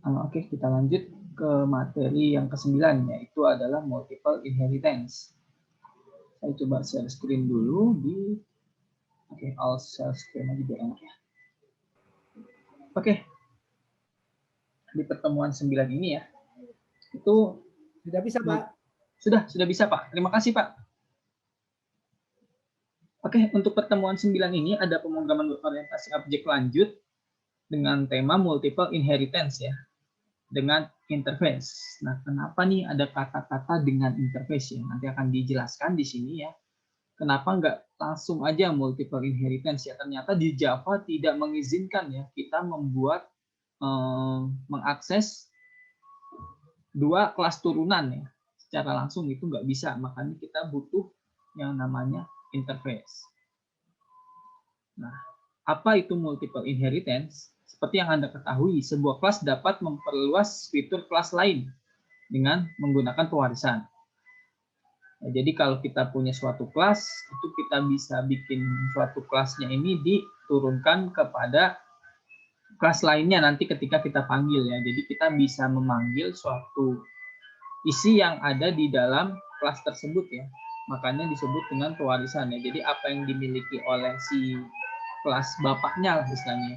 Oke, kita lanjut ke materi yang ke-9, yaitu adalah multiple inheritance. Saya coba share screen dulu di all share screen aja biar enak ya. Oke. Di pertemuan 9 ini ya. Itu sudah bisa, Pak. Sudah bisa, Pak. Terima kasih, Pak. Oke, untuk pertemuan 9 ini ada pemrograman berorientasi objek lanjut dengan tema multiple inheritance ya. Dengan interface. Nah, kenapa nih ada kata-kata dengan interface ya? Nanti akan dijelaskan di sini ya. Kenapa nggak langsung aja multiple inheritance ya? Ternyata di Java tidak mengizinkan ya kita membuat mengakses dua kelas turunan ya. Secara langsung itu nggak bisa. Makanya kita butuh yang namanya interface. Nah, apa itu multiple inheritance? Seperti yang Anda ketahui, sebuah kelas dapat memperluas fitur kelas lain dengan menggunakan pewarisan. Nah, jadi kalau kita punya suatu kelas, itu kita bisa bikin suatu kelasnya ini diturunkan kepada kelas lainnya nanti ketika kita panggil ya. Jadi kita bisa memanggil suatu isi yang ada di dalam kelas tersebut ya. Makanya disebut dengan pewarisan ya. Jadi apa yang dimiliki oleh si kelas bapaknya lah istilahnya.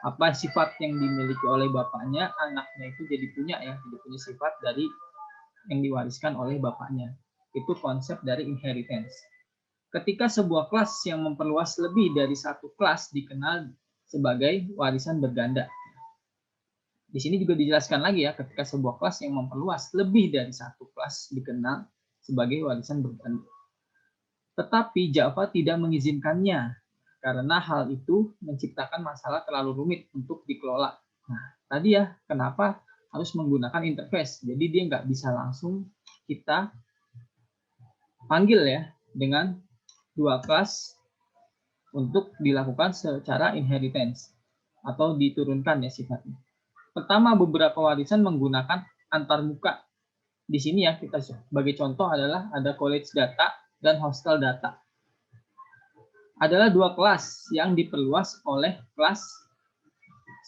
Apa sifat yang dimiliki oleh bapaknya, anaknya itu jadi punya ya, jadi punya sifat dari yang diwariskan oleh bapaknya. Itu konsep dari inheritance. Ketika sebuah kelas yang memperluas lebih dari satu kelas dikenal sebagai warisan berganda. Di sini juga dijelaskan lagi ya, ketika sebuah kelas yang memperluas lebih dari satu kelas dikenal sebagai warisan berganda. Tetapi Java tidak mengizinkannya karena hal itu menciptakan masalah terlalu rumit untuk dikelola. Nah, tadi ya, kenapa harus menggunakan interface. Jadi dia nggak bisa langsung kita panggil ya dengan dua kelas untuk dilakukan secara inheritance atau diturunkan ya sifatnya. Pertama, beberapa warisan menggunakan antarmuka. Di sini ya kita sebagai contoh adalah ada college data dan hostel data. Adalah dua kelas yang diperluas oleh kelas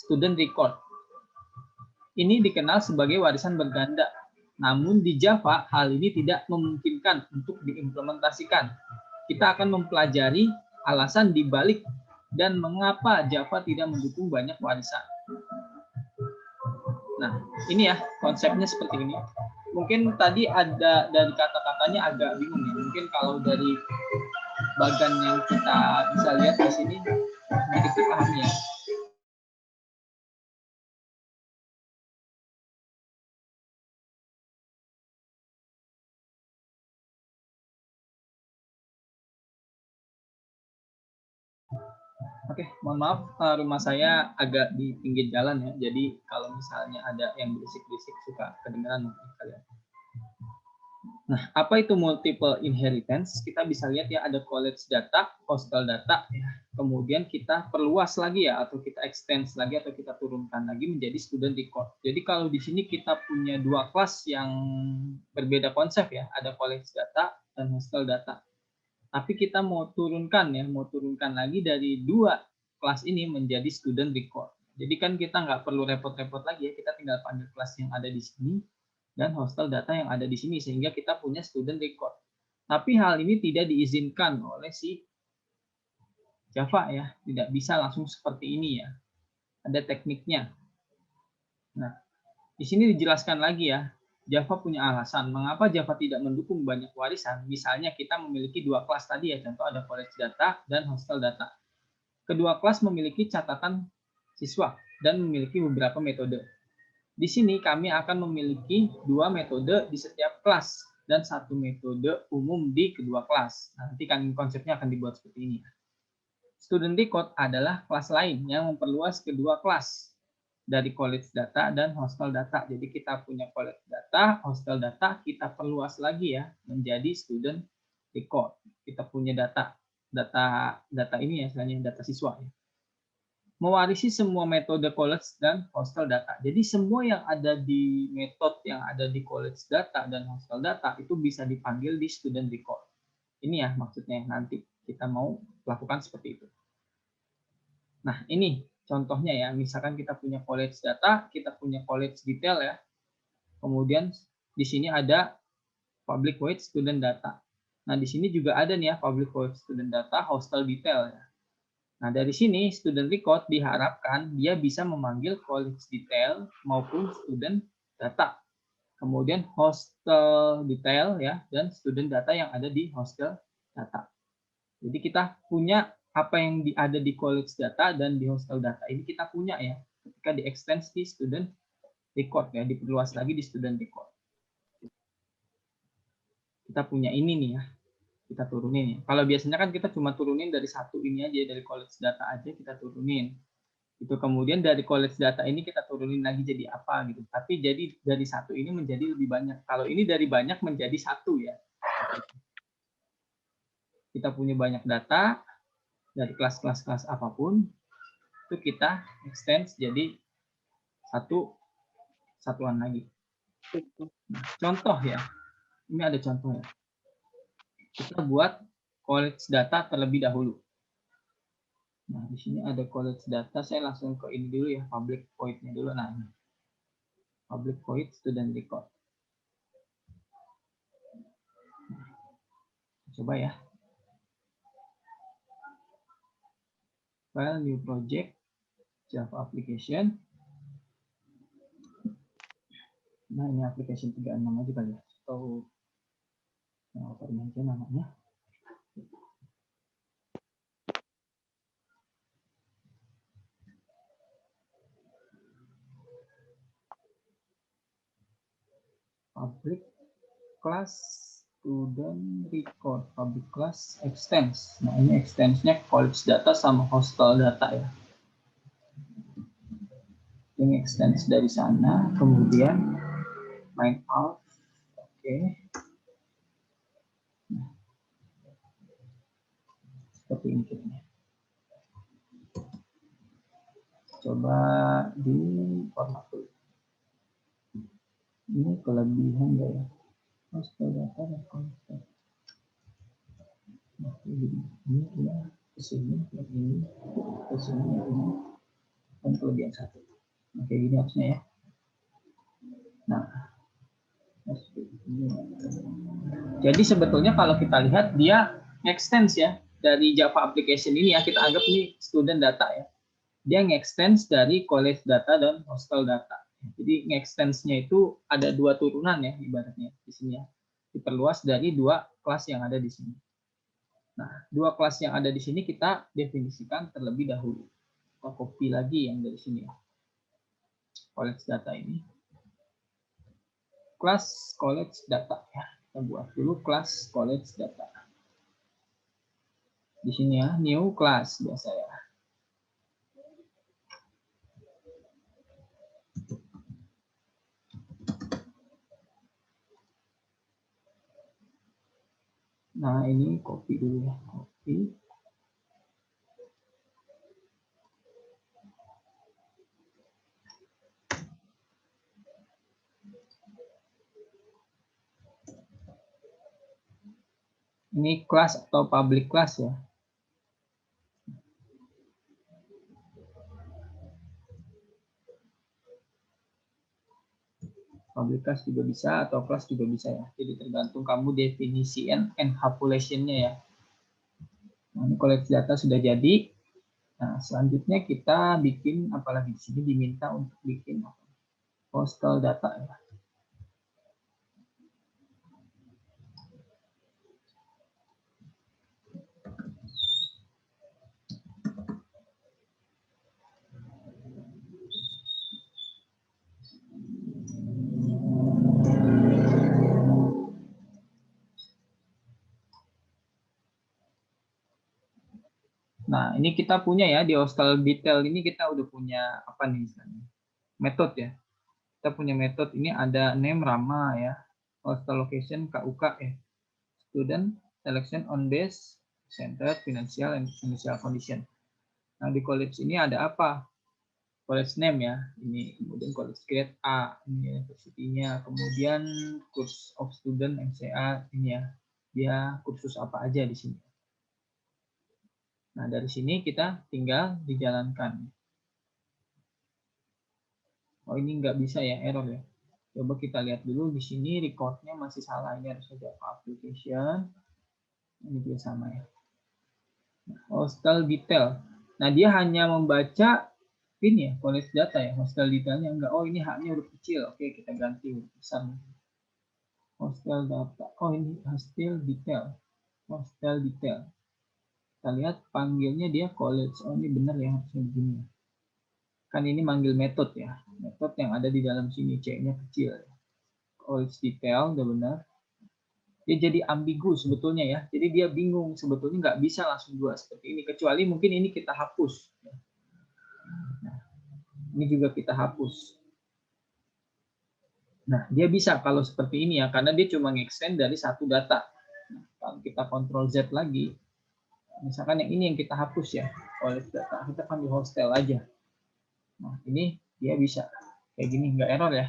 student record. Ini dikenal sebagai warisan berganda. Namun di Java hal ini tidak memungkinkan untuk diimplementasikan. Kita akan mempelajari alasan dibalik dan mengapa Java tidak mendukung banyak warisan. Nah, ini ya konsepnya seperti ini. Mungkin tadi ada dari kata-katanya agak bingung ya. Mungkin kalau dari bagan yang kita bisa lihat di sini sedikit dipahami ya. Oke, mohon maaf rumah saya agak di pinggir jalan ya. Jadi kalau misalnya ada yang berisik-berisik suka kedengaran mungkin kalian. Nah, apa itu multiple inheritance? Kita bisa lihat ya ada college data, hostel data, ya. Kemudian kita perluas lagi ya, atau kita extend lagi, atau kita turunkan lagi menjadi student record. Jadi kalau di sini kita punya dua kelas yang berbeda konsep ya, ada college data dan hostel data. Tapi kita mau turunkan ya, mau turunkan lagi dari dua kelas ini menjadi student record. Jadi kan kita nggak perlu repot-repot lagi ya, kita tinggal panggil kelas yang ada di sini dan hostel data yang ada di sini sehingga kita punya student record. Tapi hal ini tidak diizinkan oleh si Java ya, tidak bisa langsung seperti ini ya. Ada tekniknya. Nah, di sini dijelaskan lagi ya, Java punya alasan mengapa Java tidak mendukung banyak warisan. Misalnya kita memiliki dua kelas tadi ya, contoh ada college data dan hostel data. Kedua kelas memiliki catatan siswa dan memiliki beberapa metode. Di sini kami akan memiliki dua metode di setiap kelas dan satu metode umum di kedua kelas. Nanti kan konsepnya akan dibuat seperti ini. Student record adalah kelas lain yang memperluas kedua kelas dari college data dan hostel data. Jadi kita punya college data, hostel data, kita perluas lagi ya menjadi student record. Kita punya data ini ya, istilahnya data siswa ya. Mewarisi semua metode college dan hostel data. Jadi semua yang ada di metode yang ada di college data dan hostel data itu bisa dipanggil di student record. Ini ya maksudnya nanti kita mau lakukan seperti itu. Nah ini contohnya ya, misalkan kita punya college data, kita punya college detail ya. Kemudian di sini ada public void student data. Nah, di sini juga ada nih ya public void student data, hostel detail ya. Nah, dari sini student record diharapkan dia bisa memanggil college detail maupun student data. Kemudian hostel detail ya dan student data yang ada di hostel data. Jadi kita punya apa yang ada di college data dan di hostel data ini kita punya ya ketika di extend di student record ya, diperluas lagi di student record. Kita punya ini nih ya, kita turunin ya. Kalau biasanya kan kita cuma turunin dari satu ini aja, dari college data aja kita turunin. Itu kemudian dari college data ini kita turunin lagi jadi apa gitu. Tapi jadi dari satu ini menjadi lebih banyak. Kalau ini dari banyak menjadi satu ya. Kita punya banyak data dari kelas-kelas apapun, itu kita extend jadi satuan lagi. Nah, contoh ya, ini ada contoh ya. Kita buat college data terlebih dahulu. Nah, di sini ada college data, saya langsung ke ini dulu ya, public void-nya dulu. Nah, ini. Public void student record. Coba ya. File, new project, Java application. Nah, ini application 36 aja kali ya. Atau ini aja namanya. Public class student record, public class extends. Nah, ini extends-nya college data sama hostel data ya. Ini extends dari sana, kemudian main out. Oke. Nah, seperti ini kitnya. Coba di format dulu. Ini kelebihan enggak ya? Hostel data dan konsep. Nah, ini ya, kesini, ini, kesini, ini. Dan kelebihan satu. Nah, kayak gini harusnya ya. Nah, jadi sebetulnya kalau kita lihat dia extends ya dari Java application ini ya, kita anggap ini student data ya. Dia nge-extends dari college data dan hostel data. Jadi nge-extends-nya itu ada dua turunan ya ibaratnya di sini ya. Diperluas dari dua kelas yang ada di sini. Nah, dua kelas yang ada di sini kita definisikan terlebih dahulu. Kita copy lagi yang dari sini ya. College data ini. Kelas college data ya. Kita buat dulu kelas college data. Di sini ya, new class biasa ya. Nah, ini copy dulu ya, copy. Ini kelas atau public class ya. Public class juga bisa atau kelas juga bisa ya. Jadi tergantung kamu definisi encapsulation-nya ya. Nah, ini collect data sudah jadi. Nah, selanjutnya kita bikin, apalagi di sini diminta untuk bikin hostel data ya. Nah, ini kita punya ya di hostel detail ini kita udah punya apa nih misalnya? Metode ya. Kita punya metode ini ada name Rama ya. Hostel location KUK ya. Student selection on base center financial and financial condition. Nah, di college ini ada apa? College name ya. Ini kemudian college grade A, ini university-nya, kemudian course of student MCA ini ya. Dia kursus apa aja di sini. Nah, dari sini kita tinggal dijalankan. Oh, ini nggak bisa ya, error ya. Coba kita lihat dulu di sini recordnya masih salah. Ini harus Java application. Ini juga sama ya. Hostel detail. Nah, dia hanya membaca ini ya, college data ya. Hostel detailnya enggak. Oh, ini haknya huruf kecil. Oke, kita ganti huruf besar. Hostel data. Oh, ini hostel detail. Hostel detail. Kita lihat panggilnya dia college. Oh, ini benar ya, harusnya begini. Kan ini manggil metode ya. Metode yang ada di dalam sini. C-nya kecil. College detail, udah benar. Dia jadi ambigu sebetulnya ya. Jadi dia bingung. Sebetulnya nggak bisa langsung dua seperti ini. Kecuali mungkin ini kita hapus. Nah, ini juga kita hapus. Nah, dia bisa kalau seperti ini ya. Karena dia cuma nge-extend dari satu data. Nah, kalau kita Ctrl Z lagi. Misalkan yang ini yang kita hapus ya. College data. Kita panggil hostel aja. Nah, ini dia bisa. Kayak gini. Nggak error ya.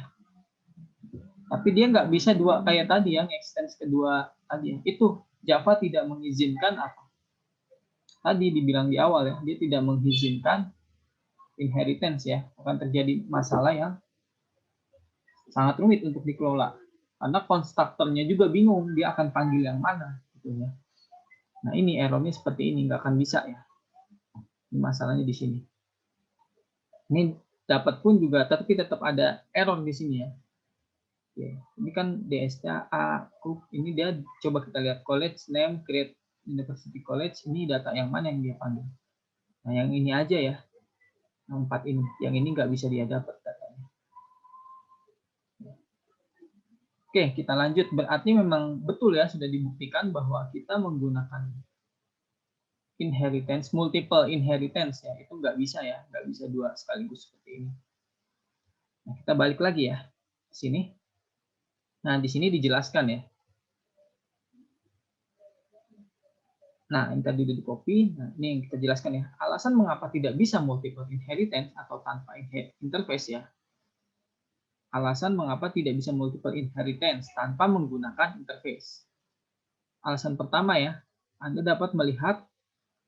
Tapi dia nggak bisa dua kayak tadi yang extend kedua tadi. Itu Java tidak mengizinkan apa? Tadi dibilang di awal ya, dia tidak mengizinkan inheritance ya. Akan terjadi masalah yang sangat rumit untuk dikelola. Karena konstruktornya juga bingung dia akan panggil yang mana gitu ya. Nah, ini errornya seperti ini, nggak akan bisa ya. Ini masalahnya di sini. Ini dapat pun juga, tapi tetap ada error di sini ya. Oke, ini kan DSA ini dia coba kita lihat college name create university college, ini data yang mana yang dia panggil. Nah, yang ini aja ya, yang 4 ini, yang ini nggak bisa dia dapat datanya. Oke, kita lanjut. Berarti memang betul ya, sudah dibuktikan bahwa kita menggunakan inheritance, multiple inheritance ya, itu nggak bisa ya, nggak bisa dua sekaligus seperti ini. Nah, kita balik lagi ya ke sini. Nah, di sini dijelaskan ya. Nah, ini tadi di copy. Nah, ini yang kita jelaskan ya. Alasan mengapa tidak bisa multiple inheritance atau tanpa interface ya. Alasan mengapa tidak bisa multiple inheritance tanpa menggunakan interface. Alasan pertama ya, Anda dapat melihat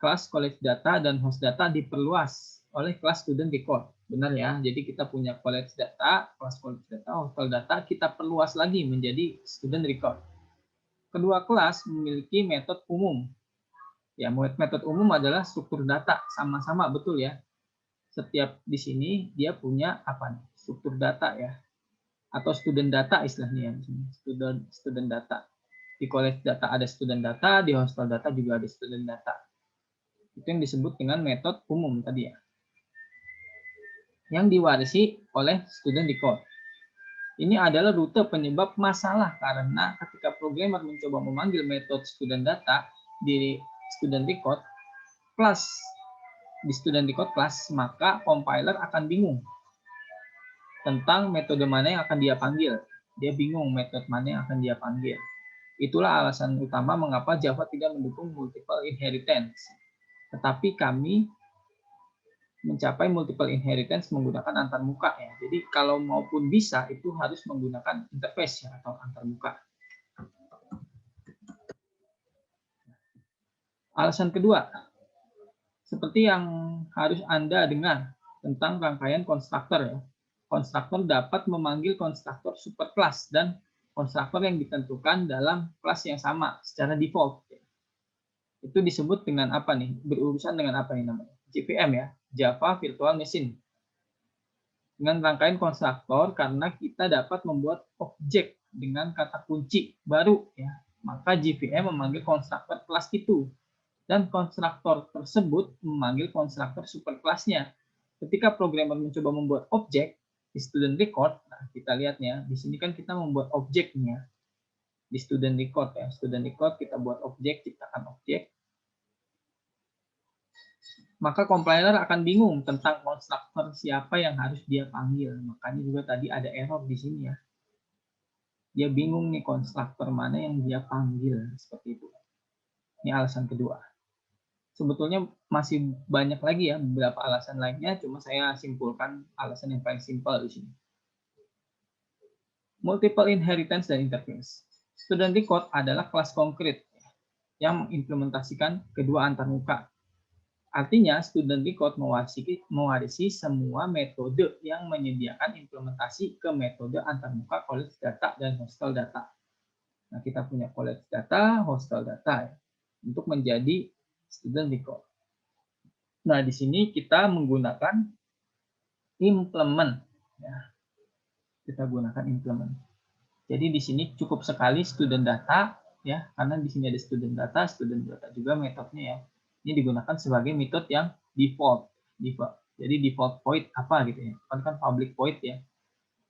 kelas college data dan host data diperluas oleh kelas student record. Benar ya, jadi kita punya college data, kelas college data, hostel data, kita perluas lagi menjadi student record. Kedua kelas memiliki metode umum. Ya, metode umum adalah struktur data, sama-sama betul ya. Setiap di sini dia punya apa nih? Struktur data ya. Atau student data istilahnya ya, student data. Di college data ada student data, di hostel data juga ada student data. Itu yang disebut dengan metode umum tadi ya. Yang diwarisi oleh student record. Ini adalah rute penyebab masalah karena ketika programmer mencoba memanggil metode student data di student record class di student record class, maka compiler akan bingung tentang metode mana yang akan dia panggil. Dia bingung metode mana yang akan dia panggil. Itulah alasan utama mengapa Java tidak mendukung multiple inheritance. Tetapi kami mencapai multiple inheritance menggunakan antarmuka ya. Jadi kalau maupun bisa itu harus menggunakan interface ya, atau antarmuka. Alasan kedua, seperti yang harus Anda dengar tentang rangkaian konstruktor ya. Konstruktor dapat memanggil konstruktor superclass dan konstruktor yang ditentukan dalam kelas yang sama secara default. Itu disebut dengan apa nih? Berurusan dengan apa nih namanya? JVM ya, Java Virtual Machine. Dengan rangkaian konstruktor karena kita dapat membuat objek dengan kata kunci baru ya. Maka JVM memanggil konstruktor kelas itu dan konstruktor tersebut memanggil konstruktor superkelasnya. Ketika programmer mencoba membuat objek di student record, nah kita lihatnya di sini kan kita membuat objeknya di student record ya. Student record kita buat objek, ciptakan objek. Maka compiler akan bingung tentang konstruktor siapa yang harus dia panggil. Makanya juga tadi ada error di sini ya. Dia bingung nih konstruktor mana yang dia panggil seperti itu. Ini alasan kedua. Sebetulnya masih banyak lagi ya beberapa alasan lainnya, cuma saya simpulkan alasan yang paling simpel di sini. Multiple inheritance dan interface. Student record adalah kelas konkret yang mengimplementasikan kedua antarmuka. Artinya, student record mewarisi semua metode yang menyediakan implementasi ke metode antarmuka college data dan hostel data. Nah, kita punya college data, hostel data ya, untuk menjadi student record. Nah, di sini kita menggunakan implement. Ya. Kita gunakan implement. Jadi di sini cukup sekali student data, ya, karena di sini ada student data juga metodenya ya. Ini digunakan sebagai metode yang default. Jadi default void apa gitu ya? Kan public void ya.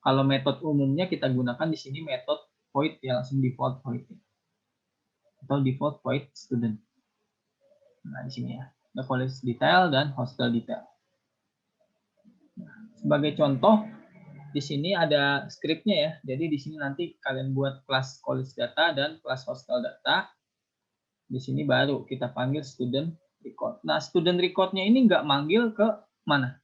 Kalau metode umumnya kita gunakan di sini metode void ya, langsung default void ya. Atau default void student. Nah di sini ya, ada college detail dan hostel detail. Nah, sebagai contoh, di sini ada scriptnya ya. Jadi di sini nanti kalian buat kelas college data dan kelas hostel data. Di sini baru kita panggil student record. Nah, student recordnya ini nggak manggil ke mana?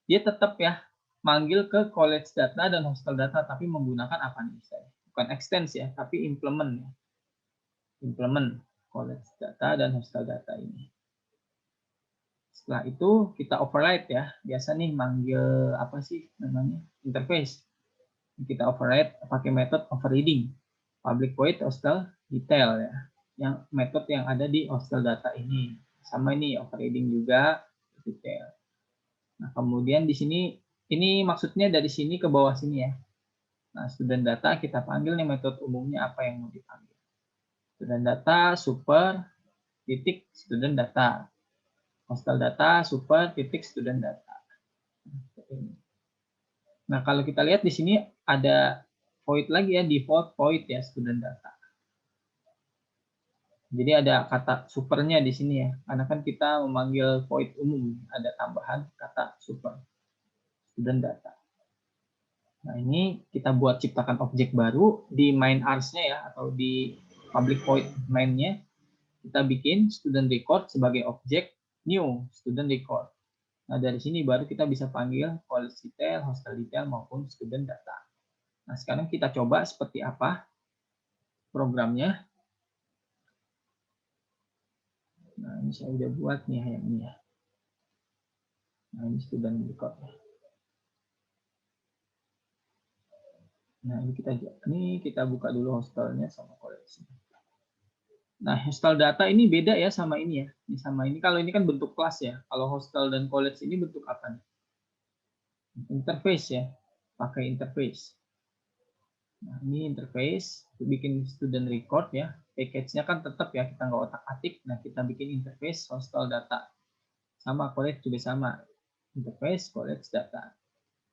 Dia tetap ya manggil ke college data dan hostel data, tapi menggunakan apa nih? Bukan extend ya, tapi implement ya. Implement college data dan hostel data ini. Setelah itu kita override ya. Biasa nih manggil apa sih namanya? Interface. Kita override pakai metode overriding. Public void hostel detail ya. Yang metode yang ada di hostel data ini. Sama ini overriding juga detail. Nah, kemudian di sini ini maksudnya dari sini ke bawah sini ya. Nah, student data kita panggil nih metode umumnya apa yang mau dipanggil. Student data super titik student data. Hostel data super titik student data. Nah, kalau kita lihat di sini ada void lagi ya, default void ya student data. Jadi ada kata supernya di sini ya, karena kan kita memanggil void umum, ada tambahan kata super student data. Nah ini kita buat ciptakan objek baru di main args-nya ya, atau di public void main-nya. Kita bikin student record sebagai objek new student record. Nah dari sini baru kita bisa panggil college detail, hostel detail maupun student data. Nah sekarang kita coba seperti apa programnya. Nah, ini saya udah buat nih yang ini ya. Nah, ini student record. Nah, ini kita buka dulu hostelnya sama koleksi. Nah, hostel data ini beda ya sama ini ya. Ini sama ini. Kalau ini kan bentuk kelas ya. Kalau hostel dan college ini bentuk apa nih? Interface ya. Pakai interface. Nah, ini interface. Bikin student record ya. Package-nya kan tetap ya. Kita nggak otak-atik. Nah, kita bikin interface hostel data. Sama college juga sama. Interface college data.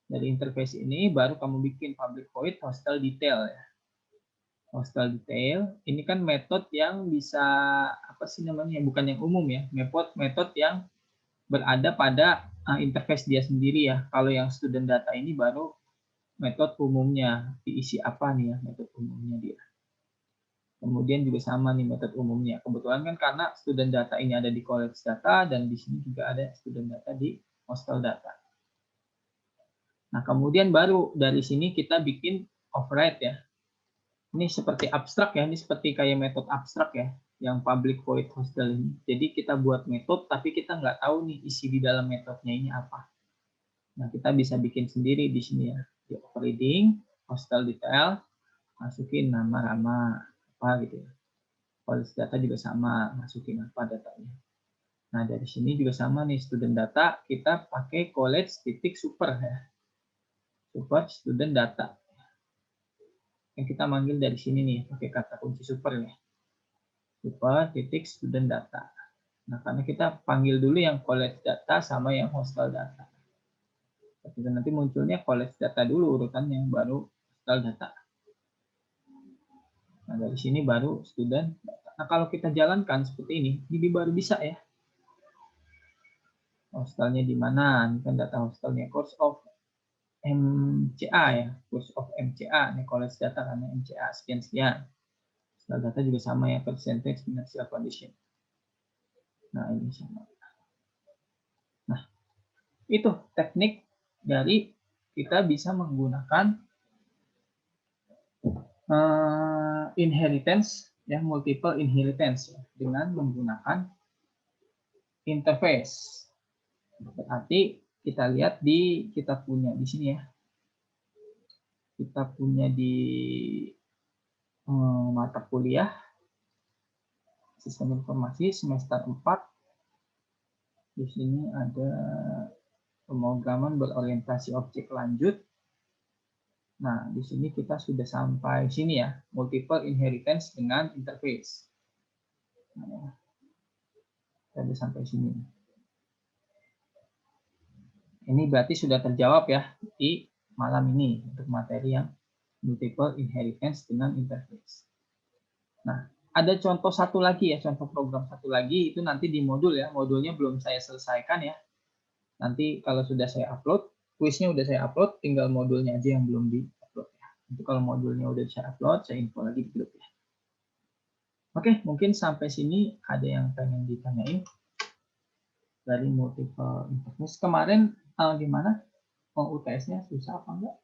Dari interface ini baru kamu bikin public void hostel detail ya. Hostel detail ini kan metode yang bisa apa sih namanya, bukan yang umum ya, metode yang berada pada interface dia sendiri ya. Kalau yang student data ini baru metode umumnya, diisi apa nih ya metode umumnya dia. Kemudian juga sama nih metode umumnya. Kebetulan kan karena student data ini ada di college data dan di sini juga ada student data di hostel data. Nah, kemudian baru dari sini kita bikin override ya. Ini seperti abstrak ya, ini seperti kayak metode abstrak ya, yang public void hostel ini. Jadi kita buat metode, tapi kita nggak tahu nih isi di dalam metodenya ini apa. Nah, kita bisa bikin sendiri di sini ya. Di overriding, hostel detail, masukin nama apa gitu ya. College data juga sama, masukin apa datanya. Nah, dari sini juga sama nih, student data, kita pakai college titik super ya. Super student data. Yang kita manggil dari sini nih, pakai kata kunci super ya. Super titik student data. Nah, karena kita panggil dulu yang college data sama yang hostel data. Tapi nanti munculnya college data dulu urutannya, baru hostel data. Nah, dari sini baru student data. Nah, kalau kita jalankan seperti ini baru bisa ya. Hostelnya di mana? Ini kan data hostelnya course of MCA ya. Course of MCA. Ini college data karena MCA sekian-sekian. Hostel data juga sama ya, percentage financial condition. Nah, ini sama. Nah, itu teknik dari kita bisa menggunakan inheritance ya, multiple inheritance ya, dengan menggunakan interface. Berarti kita lihat kita punya di sini ya. Kita punya di mata kuliah Sistem Informasi semester 4. Di sini ada pemrograman berorientasi objek lanjut. Nah, di sini kita sudah sampai sini ya, multiple inheritance dengan interface. Nah, kita sudah sampai sini. Ini berarti sudah terjawab ya di malam ini untuk materi yang multiple inheritance dengan interface. Nah, ada contoh satu lagi ya, contoh program satu lagi itu nanti di modul ya. Modulnya belum saya selesaikan ya. Nanti kalau sudah saya upload, kuisnya udah saya upload, tinggal modulnya aja yang belum di-upload ya. Itu kalau modulnya udah saya upload, saya info lagi di grup ya. Oke, mungkin sampai sini ada yang pengen ditanyain dari multiple interface. Kemarin gimana? UTS-nya susah apa enggak?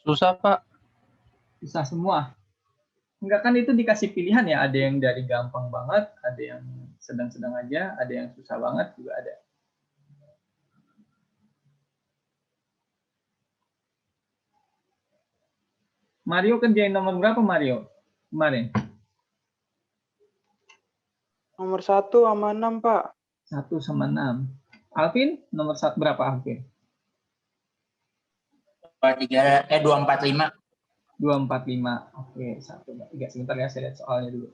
Susah, Pak. Susah semua. Enggak, kan itu dikasih pilihan ya, ada yang dari gampang banget, ada yang sedang-sedang aja, ada yang susah banget juga ada. Mario kerjain nomor berapa Mario kemarin? Nomor 1 sama 6, Pak. 1 sama 6. Alvin, nomor berapa Alvin? 245. 245. Oke, 1, 3. Sebentar ya, saya lihat soalnya dulu.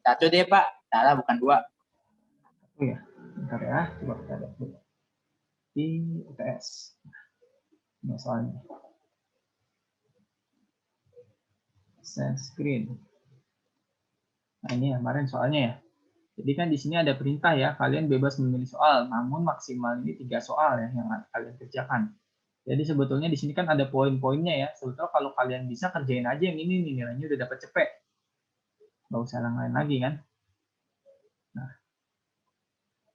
Satu deh, Pak. Salah, bukan 2. Oh ya, bentar ya. Coba kita lihat dulu. Di UTS. Ini soalnya. Share screen. Nah, ini ya, kemarin soalnya ya. Jadi kan di sini ada perintah ya, kalian bebas memilih soal, namun maksimal ini 3 soal ya yang kalian kerjakan. Jadi sebetulnya di sini kan ada poin-poinnya ya. Sebetulnya kalau kalian bisa kerjain aja yang ini nih, nilainya udah dapat cepet. Nggak usah lain lagi kan. Nah,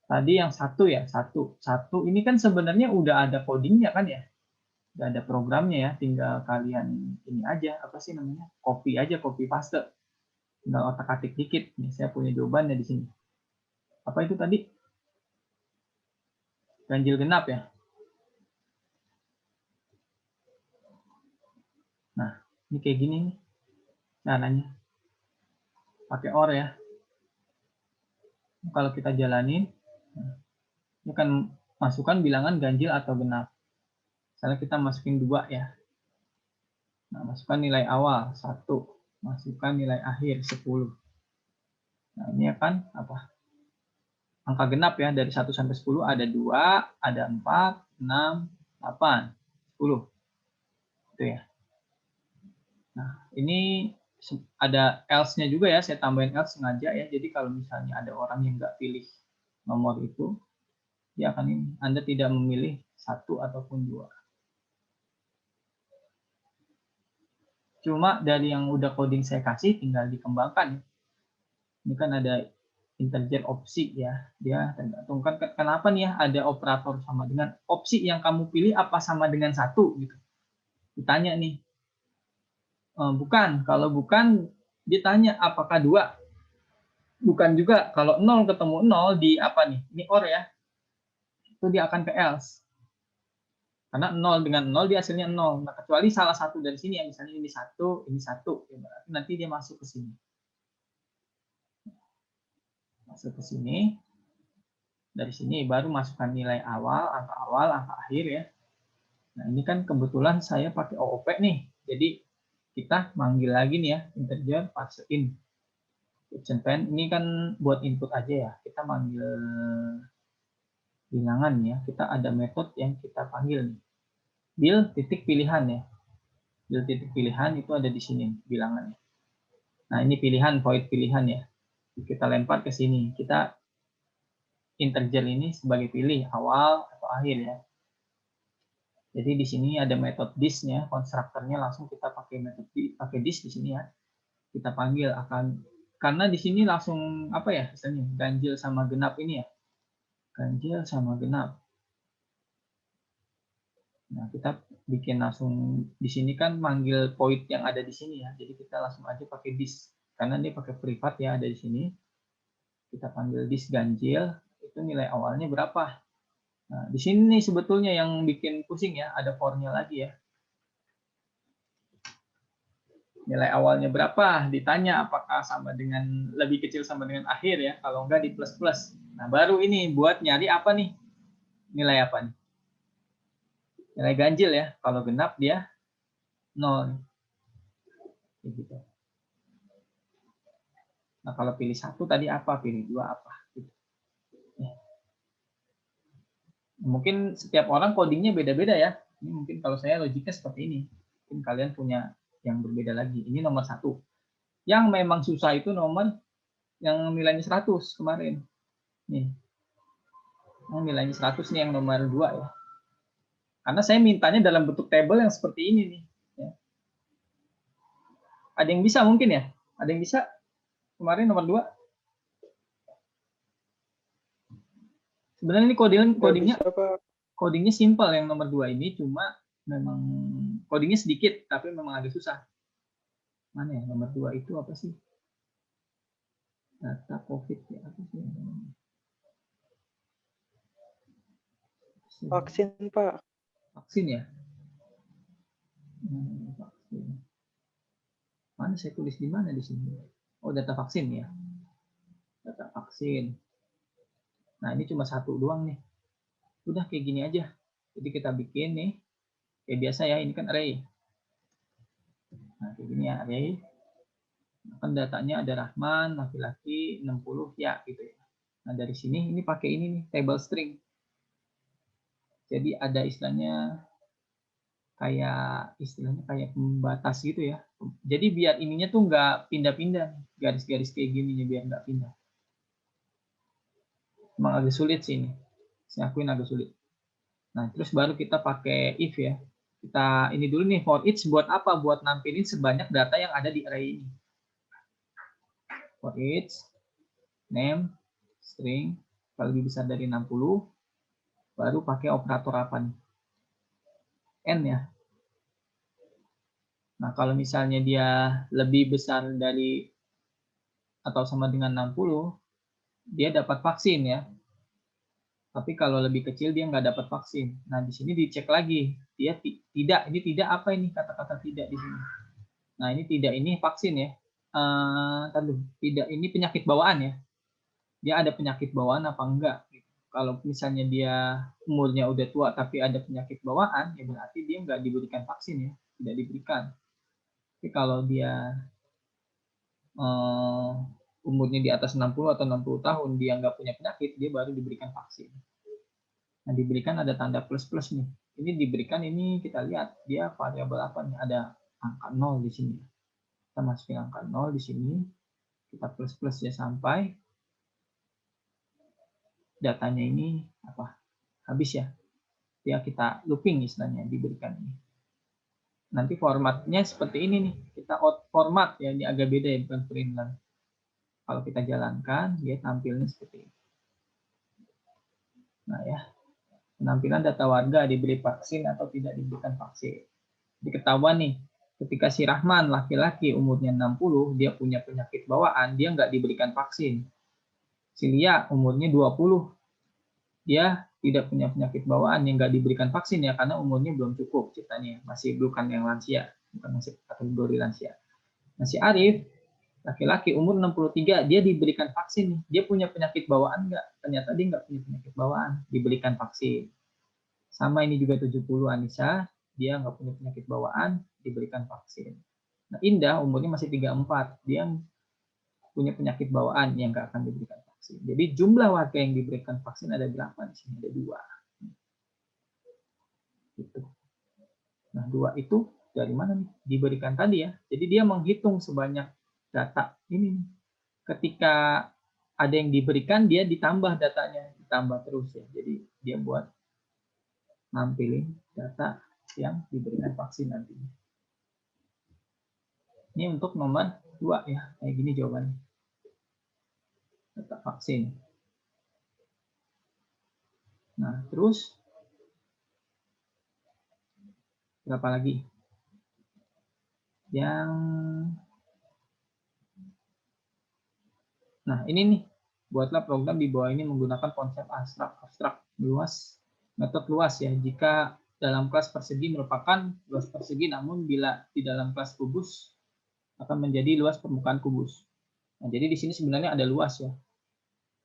tadi yang 1 ya, 1 ini kan sebenarnya udah ada codingnya kan ya. Udah ada programnya ya, tinggal kalian ini aja, apa sih namanya, copy aja, copy paste. Tinggal otak-atik dikit. Nih, saya punya jawabannya di sini. Apa itu tadi? Ganjil genap ya. Nah, ini kayak gini nih caranya. Pakai OR ya. Kalau kita jalanin, ini kan masukkan bilangan ganjil atau genap. Misalnya kita masukin 2 ya. Nah, masukkan nilai awal 1. Masukkan nilai akhir 10. Nah, ini akan apa? Angka genap ya, dari 1 sampai 10 ada 2, ada 4, 6, 8, 10. Itu ya. Nah, ini ada else-nya juga ya, saya tambahin else sengaja ya. Jadi kalau misalnya ada orang yang nggak pilih nomor itu, dia akan Anda tidak memilih 1 ataupun 2. Cuma dari yang udah coding saya kasih tinggal dikembangkan. Ini kan ada integer opsi ya. Dia tergantung kan kenapa nih ya ada operator sama dengan opsi yang kamu pilih apa sama dengan 1 gitu. Ditanya nih. Bukan, kalau bukan ditanya apakah 2. Bukan juga, kalau 0 ketemu 0 di apa nih? Ini OR ya. Itu dia akan ke else. Karena 0 dengan 0 dia hasilnya 0. Nah, kecuali salah satu dari sini yang misalnya ini 1, ini 1, ya, berarti nanti dia masuk ke sini. Masuk ke sini. Dari sini baru masukkan nilai awal, angka akhir ya. Nah, ini kan kebetulan saya pakai OOP nih. Jadi kita manggil lagi nih ya, integer parse in. Ini kan buat input aja ya. Kita manggil bilangan ya. Kita ada metode yang kita panggil nih. Bil titik pilihan ya. Bil titik pilihan itu ada di sini bilangannya. Nah, ini pilihan, void pilihan ya. Kita lempar ke sini. Kita integer ini sebagai pilih awal atau akhir ya. Jadi di sini ada metode this-nya, konstruktornya langsung kita pakai metode pakai this di sini ya. Kita panggil akan karena di sini langsung apa ya, misalnya ganjil sama genap ini ya. Ganjil sama genap. Nah, kita bikin langsung di sini kan manggil void yang ada di sini ya. Jadi kita langsung aja pakai this karena dia pakai privat ya ada di sini. Kita panggil this ganjil, itu nilai awalnya berapa? Nah, di sini nih sebetulnya yang bikin pusing ya, ada for-nya lagi ya. Nilai awalnya berapa? Ditanya apakah sama dengan lebih kecil sama dengan akhir ya. Kalau enggak di plus-plus. Nah, baru ini buat nyari apa nih? Nilai apa nih? Nilai ganjil ya. Kalau genap dia 0. Gitu. Nah, kalau pilih 1 tadi apa? Pilih 2 apa? Gitu. Mungkin setiap orang codingnya beda-beda ya. Ini mungkin kalau saya logiknya seperti ini. Mungkin kalian punya yang berbeda lagi. Ini nomor 1. Yang memang susah itu nomor yang nilainya 100 kemarin. Nih. Yang nilainya 100 nih yang nomor 2 ya. Karena saya mintanya dalam bentuk table yang seperti ini nih. Ya. Ada yang bisa mungkin ya? Ada yang bisa? Kemarin nomor 2. Sebenarnya ini codingnya simple yang nomor 2 ini, cuma memang codingnya sedikit, tapi memang agak susah. Mana ya nomor 2 itu apa sih? Data COVID ya apa sih? Vaksin, Pak. Vaksin ya? Vaksin. Mana saya tulis di mana di sini? Oh, data vaksin ya. Data vaksin. Nah, ini cuma 1 doang nih. Udah kayak gini aja. Jadi kita bikin nih. Kayak biasa ya, ini kan array. Nah, kayak gini ya, array. Kan datanya ada Rahman, laki-laki, 60 ya gitu ya. Nah, dari sini ini pakai ini nih, table string. Jadi ada istilahnya kayak pembatas gitu ya. Jadi biar ininya tuh nggak pindah-pindah, garis-garis kayak gini biar nggak pindah. Emang agak sulit sih ini. Saya akuin agak sulit. Nah, terus baru kita pakai if ya. Kita ini dulu nih, for each buat apa? Buat nampilin sebanyak data yang ada di array ini. For each name string kalau lebih besar dari 60, baru pakai operator apa nih? N ya. Nah, kalau misalnya dia lebih besar dari atau sama dengan 60, dia dapat vaksin ya. Tapi kalau lebih kecil dia nggak dapat vaksin. Nah, di sini dicek lagi. Dia tidak, ini tidak apa ini kata-kata tidak di sini. Nah, ini tidak ini vaksin ya. Tidak ini penyakit bawaan ya. Dia ada penyakit bawaan apa enggak? Kalau misalnya dia umurnya udah tua tapi ada penyakit bawaan, ya berarti dia nggak diberikan vaksin ya, tidak diberikan. Tapi kalau dia umurnya di atas 60 atau 60 tahun, dia nggak punya penyakit, dia baru diberikan vaksin. Nah, diberikan ada tanda plus-plus nih. Ini diberikan, ini kita lihat, dia variabel apa nih? Ada angka 0 di sini. Kita masukin angka 0 di sini, kita plus-plus ya sampai datanya ini apa? Habis ya. Ya kita looping istilahnya diberikan ini. Nanti formatnya seperti ini nih. Kita out format ya, ini agak beda ya, bukan println. Kalau kita jalankan, dia tampilnya seperti ini. Nah ya, penampilan data warga diberi vaksin atau tidak diberikan vaksin. Diketahuan nih, ketika si Rahman laki-laki umurnya 60, dia punya penyakit bawaan, dia nggak diberikan vaksin. Si Lia umurnya 20, dia tidak punya penyakit bawaan yang nggak diberikan vaksin ya karena umurnya belum cukup ceritanya, masih bukan yang lansia, bukan masih kategori lansia. Nah, si Arif laki-laki umur 63, dia diberikan vaksin. Dia punya penyakit bawaan nggak? Ternyata dia nggak punya penyakit bawaan, diberikan vaksin. Sama ini juga 70 Anissa, dia nggak punya penyakit bawaan, diberikan vaksin. Nah, Indah umurnya masih 34, dia punya penyakit bawaan yang nggak akan diberikan vaksin. Jadi jumlah warga yang diberikan vaksin ada berapa? Di sini ada 2. Gitu. Nah, 2 itu dari mana nih? Diberikan tadi ya. Jadi dia menghitung sebanyak data ini. Ketika ada yang diberikan, dia ditambah datanya, ditambah terus ya. Jadi dia buat nampilin data yang diberikan vaksin nantinya. Ini untuk nomor 2 ya. Kayak gini jawabannya. Data vaksin. Nah, terus Berapa lagi? Nah, ini nih. Buatlah program di bawah ini menggunakan konsep abstrak luas, metode luas ya. Jika dalam kelas persegi merupakan luas persegi, namun bila di dalam kelas kubus akan menjadi luas permukaan kubus. Nah, jadi di sini sebenarnya ada luas ya.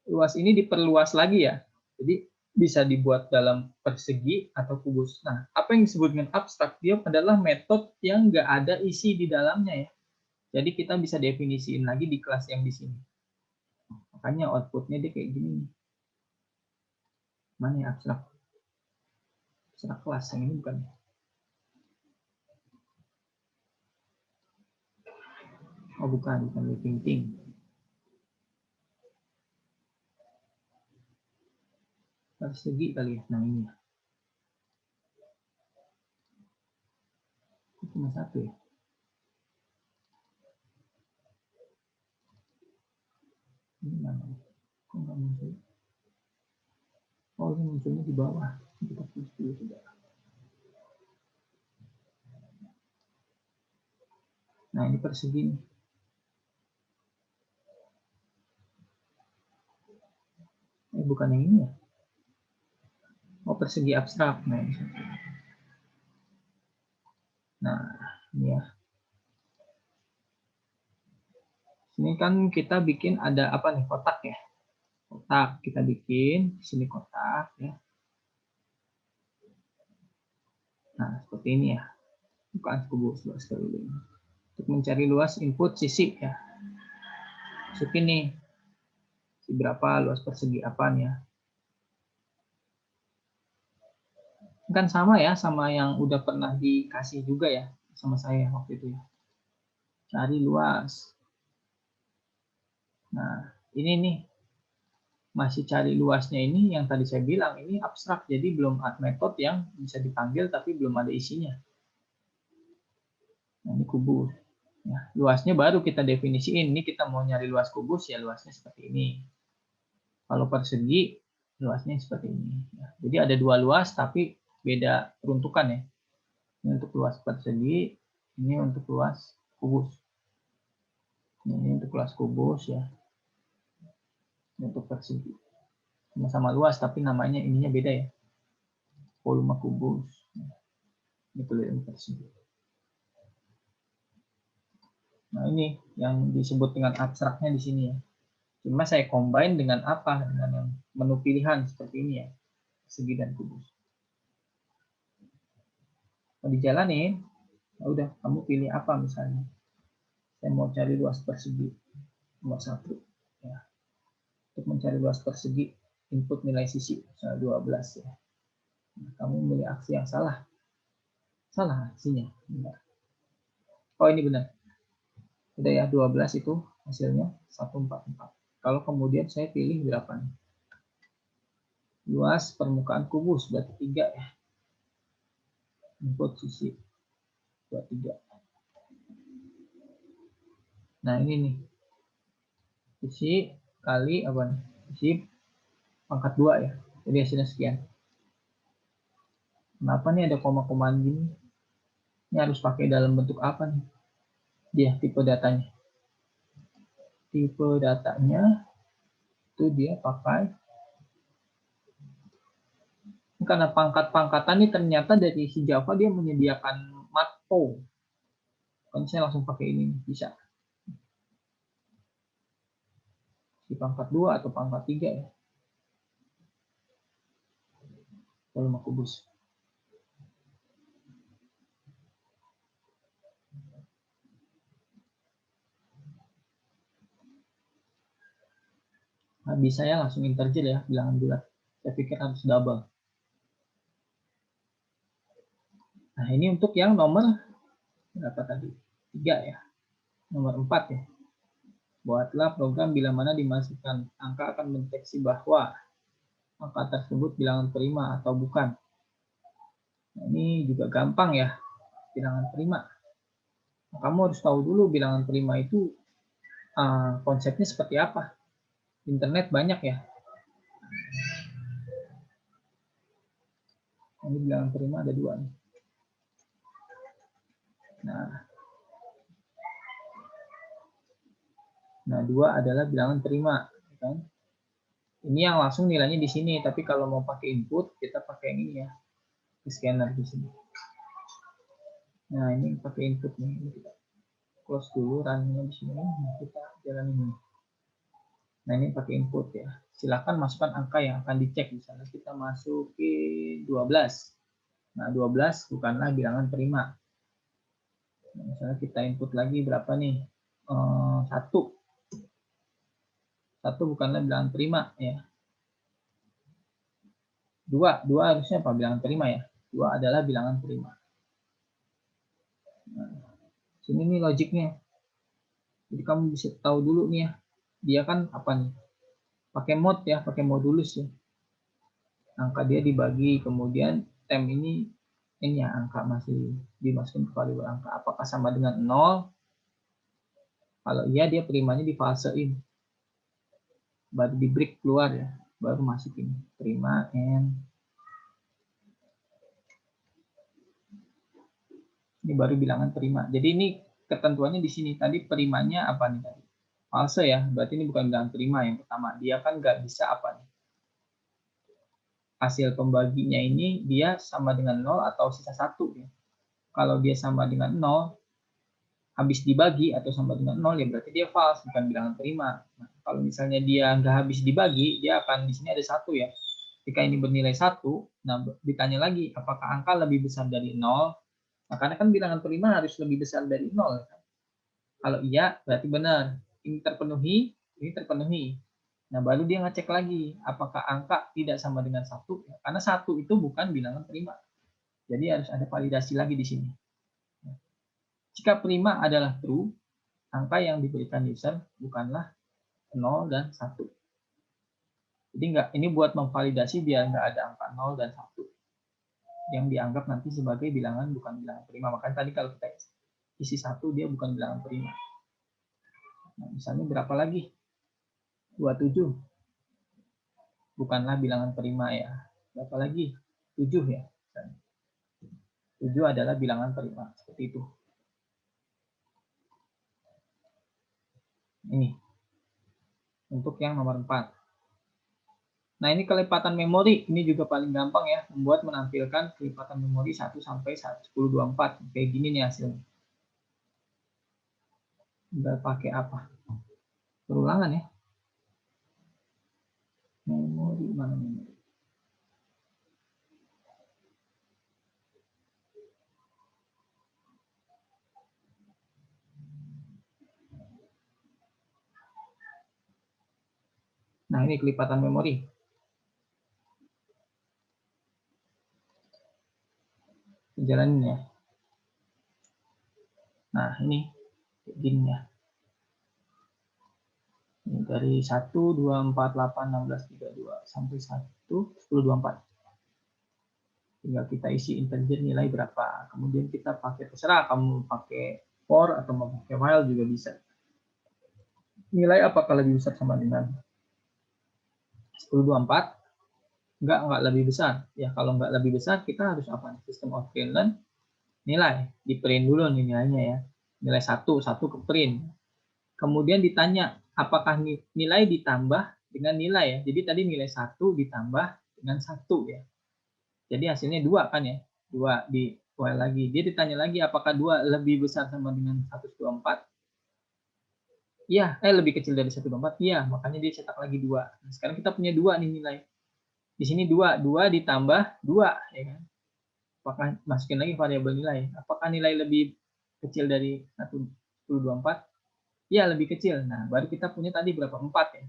Luas ini diperluas lagi ya. Jadi bisa dibuat dalam persegi atau kubus. Nah, apa yang disebut dengan abstrak? Dia adalah metode yang nggak ada isi di dalamnya ya. Jadi kita bisa definisiin lagi di kelas yang di sini. Makanya outputnya dia kayak gini. Mana ya abstrak? Abstrak kelas yang ini bukan. Oh bukan thinking. Persegi kali ya. Nah ini. Cuma satu ya. Ini mana? Kok nggak muncul? Oh ini munculnya di bawah. Kita tulis dulu sudah. Nah ini persegi nih. Bukan yang ini ya. Oh persegi abstrak. Nah ini ya. Ini kan kita bikin ada apa nih, kotak ya. Kotak kita bikin, di sini kotak ya. Nah, seperti ini ya. Bukan kubus luas keliling. Untuk mencari luas input sisi ya. Masukin nih. Berapa luas persegi apanya. Kan sama ya, sama yang udah pernah dikasih juga ya. Sama saya waktu itu ya. Cari luas. Nah, ini nih. Masih cari luasnya ini yang tadi saya bilang ini abstrak, jadi belum ada metode yang bisa dipanggil tapi belum ada isinya. Nah, ini kubus. Ya, luasnya baru kita definisiin. Ini kita mau nyari luas kubus ya luasnya seperti ini. Kalau persegi luasnya seperti ini. Ya, jadi ada dua luas tapi beda peruntukan ya. Ini untuk luas persegi, ini untuk luas kubus. Ini untuk luas kubus ya. Ini untuk persegi. Sama-sama luas tapi namanya ininya beda ya. Volume kubus. Ini tulisan persegi. Nah ini yang disebut dengan abstraknya di sini ya. Cuma saya combine dengan apa? Dengan yang menu pilihan seperti ini ya. Persegi dan kubus. Mau dijalanin, ya udah kamu pilih apa misalnya. Saya mau cari luas persegi nomor 1. Ya. Untuk mencari luas persegi, input nilai sisi misalnya 12 ya. Nah, kamu memilih aksi yang salah. Salah aksinya. Benar. Oh ini benar. Udah ya 12 itu hasilnya 144. Kalau kemudian saya pilih berapa nih? Luas permukaan kubus berarti 3 ya. Input sisi 23. Nah ini nih. Sisi kali apa nih? Sisi pangkat 2 ya. Jadi hasilnya sekian. Kenapa nih ada koma-komaan gini? Ini harus pakai dalam bentuk apa nih? Dia tipe datanya. Tipe datanya itu dia pakai karena pangkat-pangkatan ini ternyata dari si Java dia menyediakan matplotlib. Kan saya langsung pakai ini bisa. Di pangkat 2 atau pangkat 3 ya. Volume kubus. Nah, bisa ya langsung integer ya, bilangan bulat. Saya pikir harus double. Nah, ini untuk yang nomor berapa tadi? 3 ya. Nomor 4 ya. Buatlah program bila mana dimasukkan angka akan mendeteksi bahwa angka tersebut bilangan prima atau bukan. Nah, ini juga gampang ya, bilangan prima. Nah, kamu harus tahu dulu bilangan prima itu konsepnya seperti apa. Internet banyak ya. Ini bilangan prima ada 2 nih. Nah, 2 adalah bilangan prima, kan? Ini yang langsung nilainya di sini, tapi kalau mau pakai input, kita pakai yang ini ya, di scanner di sini. Nah, ini pakai input nih. Ini kita close dulu run-nya di sini, kita jalan ini. Nah, ini pakai input ya. Silakan masukkan angka yang akan dicek. Misalnya kita masukin 12. Nah, 12 bukanlah bilangan prima. Nah, misalnya kita input lagi berapa nih? 1. 1 bukanlah bilangan prima ya. 2 harusnya apa? Bilangan prima ya. 2 adalah bilangan prima. Nah, sini nih logiknya. Jadi kamu bisa tahu dulu nih ya. Dia kan apa nih? Pakai mod ya, pakai modulus ya. Angka dia dibagi, kemudian tem ini ya angka masih dimasukin ke variabel angka. Apakah sama dengan 0? Kalau iya dia primanya divalsein. Baru di break keluar ya, baru masukin prima n. Ini baru bilangan prima. Jadi ini ketentuannya di sini. Tadi primanya apa nih tadi? False ya, berarti ini bukan bilangan prima yang pertama. Dia kan nggak bisa apa nih? Hasil pembaginya ini dia sama dengan 0 atau sisa 1 ya. Kalau dia sama dengan 0, habis dibagi atau sama dengan 0 ya berarti dia false, bukan bilangan prima. Nah, kalau misalnya dia nggak habis dibagi, dia akan di sini ada 1 ya. Jika ini bernilai 1, nah ditanya lagi apakah angka lebih besar dari 0? Nah, karena kan bilangan prima harus lebih besar dari 0 kan? Kalau iya berarti benar. Ini terpenuhi, ini terpenuhi. Nah, baru dia ngecek lagi apakah angka tidak sama dengan 1 ya. Karena 1 itu bukan bilangan prima. Jadi harus ada validasi lagi di sini. Jika prima adalah true, angka yang diberikan user bukanlah 0 dan 1. Jadi ini buat memvalidasi biar nggak ada angka 0 dan 1 yang dianggap nanti sebagai bilangan bukan bilangan prima. Makanya tadi kalau kita isi 1 dia bukan bilangan prima. Nah, misalnya berapa lagi? 27. Bukanlah bilangan prima ya. Berapa lagi? 7 ya. 7 adalah bilangan prima. Seperti itu. Ini. Untuk yang nomor 4. Nah, ini kelipatan memori. Ini juga paling gampang ya. Membuat menampilkan kelipatan memori 1 sampai 1024. Kayak gini nih hasilnya. Udah pakai apa? Perulangan ya. Memori, mana memori? Nah, ini kelipatan memori. Jalanin ya. Nah, ini gini ya. Ini dari 1, 2, 4, 8, 16, 32 sampai 1, 10, 24. Tinggal kita isi integer nilai berapa. Kemudian kita pakai terserah kamu pakai for atau mau pakai while juga bisa. Nilai apakah lebih besar sama dengan 1024? Enggak lebih besar. Ya kalau enggak lebih besar kita harus apa? System of print nilai. Di print dulu nih nilainya ya. Nilai 1 ke print. Kemudian ditanya apakah nilai ditambah dengan nilai ya. Jadi tadi nilai 1 ditambah dengan 1 ya. Jadi hasilnya 2 kan ya. 2 di while lagi. Dia ditanya lagi apakah 2 lebih besar sama dengan 124? Iya, lebih kecil dari 124. Iya, makanya dia cetak lagi 2. Nah, sekarang kita punya 2 nih nilai. Di sini 2 ditambah 2 ya kan. Apakah masukin lagi variabel nilai? Apakah nilai lebih kecil dari 1024? Iya, lebih kecil. Nah, baru kita punya tadi berapa? 4 ya.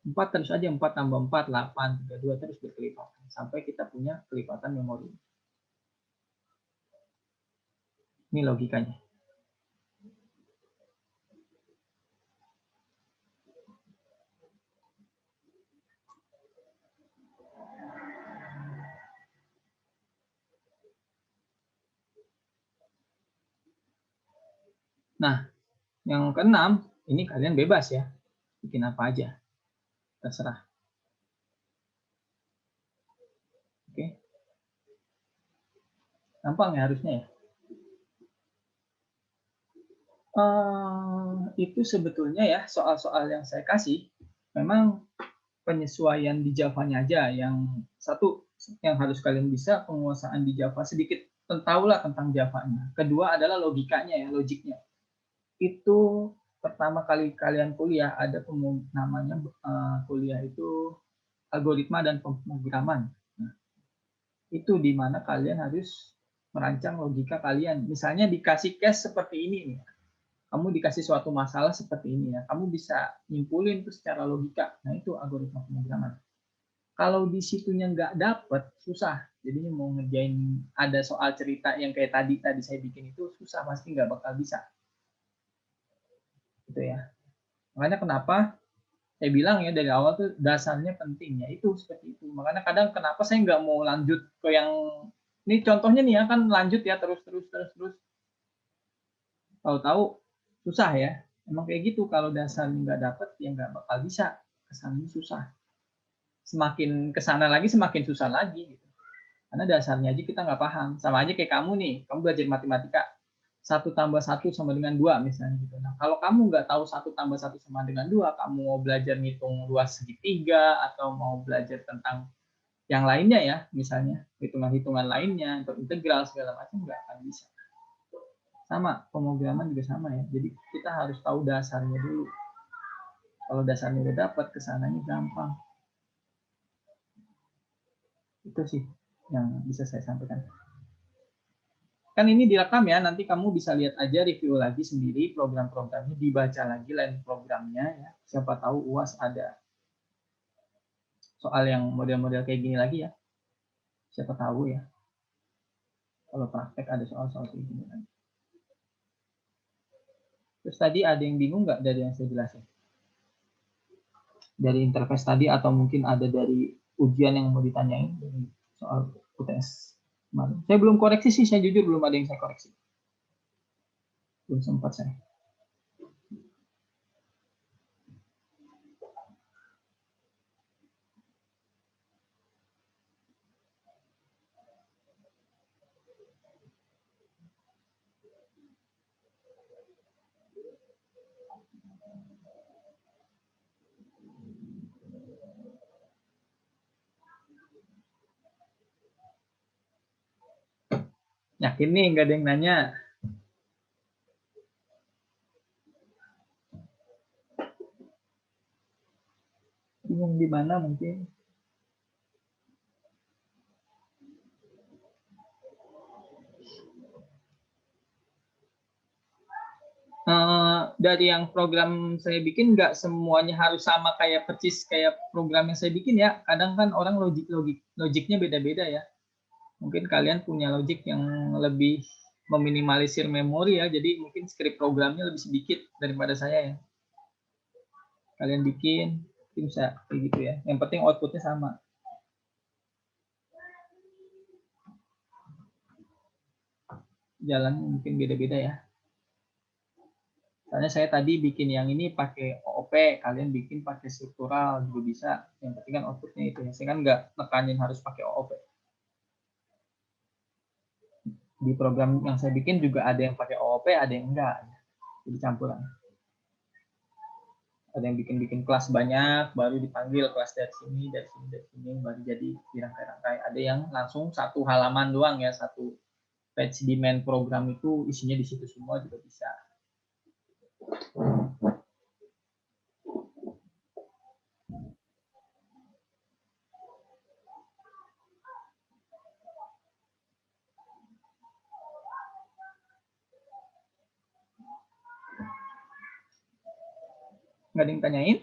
4 terus aja, 4 tambah 4, 8, 32 terus berkelipatan. Sampai kita punya kelipatan memori. Ini logikanya. Nah, yang keenam, ini kalian bebas ya. Bikin apa aja. Terserah. Oke. Gampang ya harusnya ya. Itu sebetulnya ya soal-soal yang saya kasih memang penyesuaian di Java-nya aja. Yang satu yang harus kalian bisa penguasaan di Java sedikit tahulah tentang Java-nya. Kedua adalah logikanya ya, logiknya. Itu pertama kali kalian kuliah ada namanya kuliah itu algoritma dan pemrograman. Nah, itu di mana kalian harus merancang logika kalian. Misalnya dikasih case seperti ini nih. Kamu dikasih suatu masalah seperti ini ya, kamu bisa nyimpulin itu secara logika. Nah itu algoritma pemrograman. Kalau di situnya nggak dapet, susah. Jadi mau ngerjain ada soal cerita yang kayak tadi saya bikin itu susah, pasti nggak bakal bisa. Gitu ya. Makanya kenapa saya bilang ya dari awal tuh dasarnya penting ya itu seperti itu. Makanya kadang kenapa saya nggak mau lanjut ke yang ini contohnya nih ya kan lanjut ya terus. Tahu-tahu susah ya. Emang kayak gitu, kalau dasarnya nggak dapet, ya nggak bakal bisa. Kesannya susah. Semakin kesana lagi, semakin susah lagi. Gitu. Karena dasarnya aja kita nggak paham. Sama aja kayak kamu nih, kamu belajar matematika. 1 tambah 1 sama dengan 2 misalnya. Gitu. Nah, kalau kamu nggak tahu 1 tambah 1 sama dengan 2, kamu mau belajar ngitung luas segitiga, atau mau belajar tentang yang lainnya ya, misalnya hitungan-hitungan lainnya, untuk integral segala macam, nggak akan bisa. Sama, pemrograman juga sama ya. Jadi kita harus tahu dasarnya dulu. Kalau dasarnya udah dapat, kesananya gampang. Itu sih yang bisa saya sampaikan. Kan ini direkam ya, nanti kamu bisa lihat aja review lagi sendiri program-programnya, dibaca lagi lain programnya ya. Siapa tahu UAS ada soal yang model-model kayak gini lagi ya. Siapa tahu ya. Kalau praktek ada soal-soal kayak gini lagi. Terus tadi ada yang bingung nggak dari yang saya jelasin? Dari interface tadi atau mungkin ada dari ujian yang mau ditanyain dari soal UTS kemarin. Saya belum koreksi sih, saya jujur belum ada yang saya koreksi. Belum sempat saya. Yakin nih nggak ada yang nanya. Bingung di mana mungkin. Dari yang program saya bikin nggak semuanya harus sama kayak persis kayak program yang saya bikin ya. Kadang kan orang logiknya beda-beda ya. Mungkin kalian punya logik yang lebih meminimalisir memori ya. Jadi mungkin script programnya lebih sedikit daripada saya ya. Kalian bikin bisa kayak gitu ya. Yang penting outputnya sama. Jalan mungkin beda-beda ya. Misalnya saya tadi bikin yang ini pakai OOP, kalian bikin pakai struktural juga bisa. Yang penting kan outputnya itu ya. Saya kan nggak nekanin harus pakai OOP. Di program yang saya bikin juga ada yang pakai OOP, ada yang enggak. Jadi campuran. Ada yang bikin kelas banyak, baru dipanggil kelas dari sini, baru jadi dirangkai-rangkai. Ada yang langsung satu halaman doang ya, satu page di main program itu isinya di situ semua juga bisa. Nggak ada yang tanyain?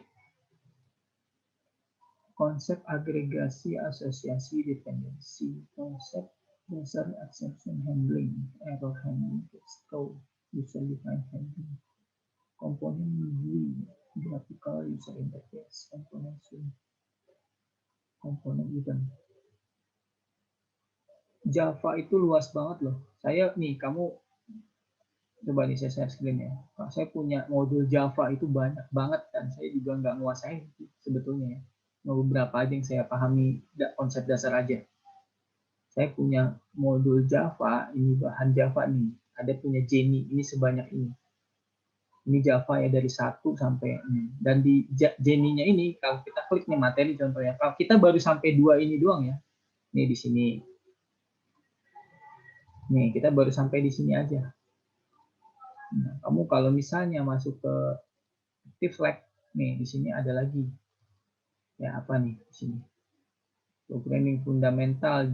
Konsep agregasi, asosiasi, dependensi, konsep dasar exception handling, error handling, text code, user defined handling, komponen GUI, graphical user interface, komponen swing, komponen event. Java itu luas banget loh. Saya nih, kamu coba nih saya share screen ya. Saya punya modul Java itu banyak banget dan saya juga nggak nguasain sebetulnya ya. Beberapa aja yang saya pahami konsep dasar aja. Saya punya modul Java, ini bahan Java nih. Ada punya Jenny, ini sebanyak ini. Ini Java ya dari 1 sampai 6. Dan di Jenny-nya ini kalau kita klik nih materi contohnya, kalau kita baru sampai 2 ini doang ya. Nih di sini. Nih, kita baru sampai di sini aja. Nah, kamu kalau misalnya masuk ke active flag, nih di sini ada lagi. Ya, apa nih di sini? Programming fundamental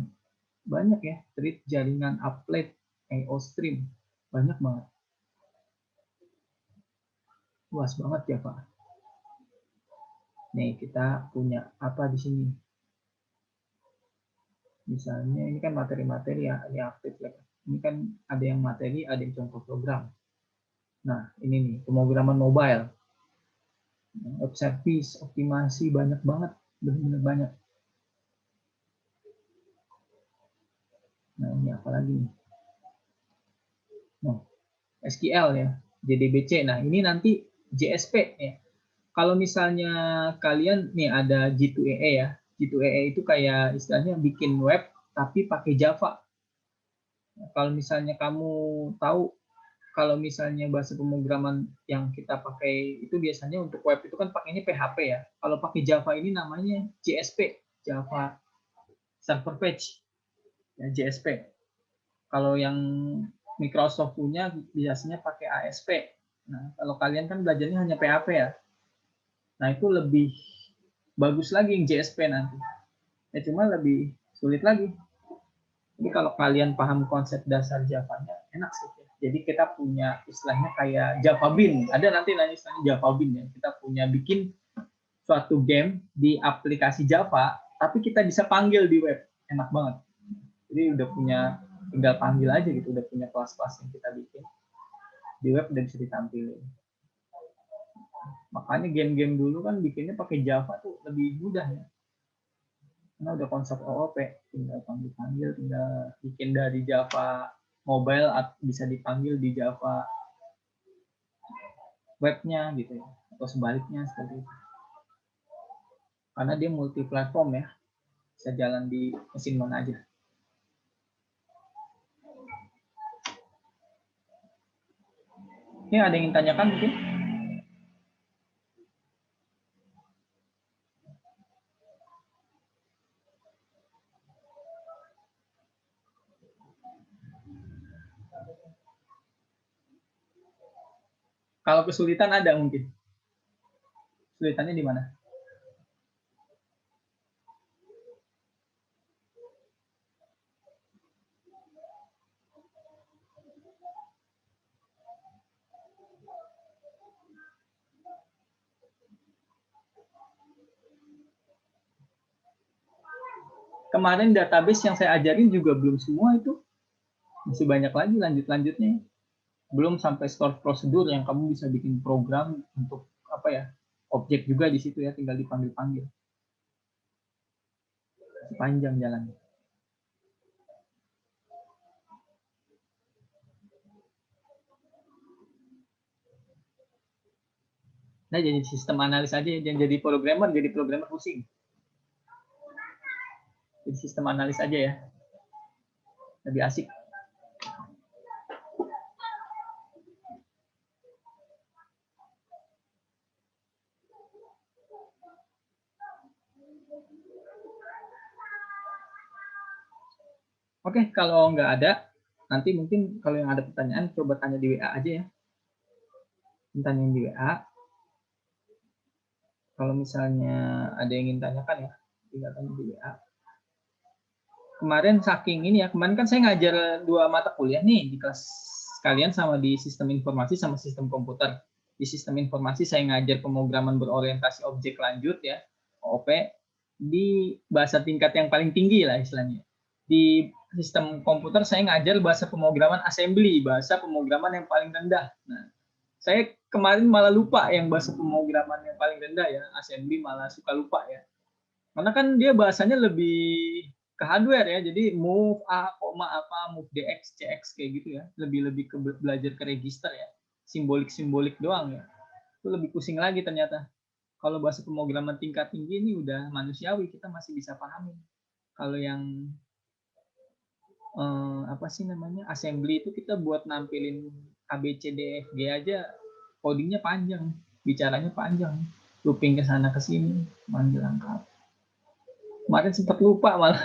banyak ya, treat jaringan applet, IO stream. Banyak banget. Luas banget ya, Pak. Nih, kita punya apa di sini? Misalnya ini kan materi-materi ya, ini aktif ya. Ini kan ada yang materi, ada yang contoh program. Nah, ini nih, pemrograman mobile. Web service, optimasi, banyak banget. Benar-benar banyak. Nah, ini apa lagi nih? Nah, SQL ya, JDBC. Nah, ini nanti JSP ya. Kalau misalnya kalian nih ada G2EE ya. G2EE itu kayak istilahnya bikin web tapi pakai Java. Kalau misalnya kamu tahu, kalau misalnya bahasa pemrograman yang kita pakai itu biasanya untuk web itu kan pakainya PHP ya. Kalau pakai Java ini namanya JSP, Java Server Page, ya, JSP. Kalau yang Microsoft punya biasanya pakai ASP. Nah, kalau kalian kan belajarnya hanya PHP ya. Nah, itu lebih bagus lagi yang JSP nanti. Ya, cuma lebih sulit lagi. Jadi kalau kalian paham konsep dasar Java-nya, enak sih. Jadi kita punya istilahnya kayak Java Bean. Ada nanti istilahnya Java Bean ya. Kita punya bikin suatu game di aplikasi Java, tapi kita bisa panggil di web. Enak banget. Jadi udah punya, tinggal panggil aja gitu. Udah punya kelas-kelas yang kita bikin. Di web udah bisa ditampilin. Makanya game-game dulu kan bikinnya pakai Java tuh lebih mudah ya. Karena udah konsep OOP, tinggal panggil-panggil, tinggal bikin dari Java mobile bisa dipanggil di Java webnya gitu ya, atau sebaliknya seperti itu. Karena dia multi platform ya, bisa jalan di mesin mana aja. Ini ada yang ingin tanyakan mungkin? Kalau kesulitan ada mungkin. Kesulitannya di mana? Kemarin database yang saya ajarin juga belum semua itu. Masih banyak lagi lanjut-lanjutnya. Belum sampai store prosedur yang kamu bisa bikin program untuk apa ya, objek juga di situ ya, tinggal dipanggil-panggil. Panjang jalannya. Nah, jadi sistem analis aja, jangan jadi programmer pusing. Jadi sistem analis aja ya, lebih asik. Oke, kalau nggak ada, nanti mungkin kalau yang ada pertanyaan, coba tanya di WA aja ya. Tanya di WA. Kalau misalnya ada yang ingin tanyakan ya, tinggal tanya di WA. Kemarin saking ini ya, kemarin kan saya ngajar 2 mata kuliah nih di kelas kalian sama di sistem informasi sama sistem komputer. Di sistem informasi saya ngajar pemrograman berorientasi objek lanjut ya, OOP, di bahasa tingkat yang paling tinggi lah istilahnya. Di sistem komputer saya ngajar bahasa pemrograman assembly, bahasa pemrograman yang paling rendah. Nah, saya kemarin malah lupa yang bahasa pemrograman yang paling rendah ya, assembly malah suka lupa ya. Karena kan dia bahasanya lebih ke hardware ya, jadi move A, apa, move DX, CX kayak gitu ya. Lebih ke belajar ke register ya. Simbolik-simbolik doang ya. Itu lebih pusing lagi ternyata. Kalau bahasa pemrograman tingkat tinggi ini udah manusiawi, kita masih bisa pahami. Kalau yang apa sih namanya, assembly itu kita buat nampilin A, B, C, D, F, G aja codingnya panjang, bicaranya panjang, looping ke sana ke sini, manggil angkat. Kemarin sempat lupa malah,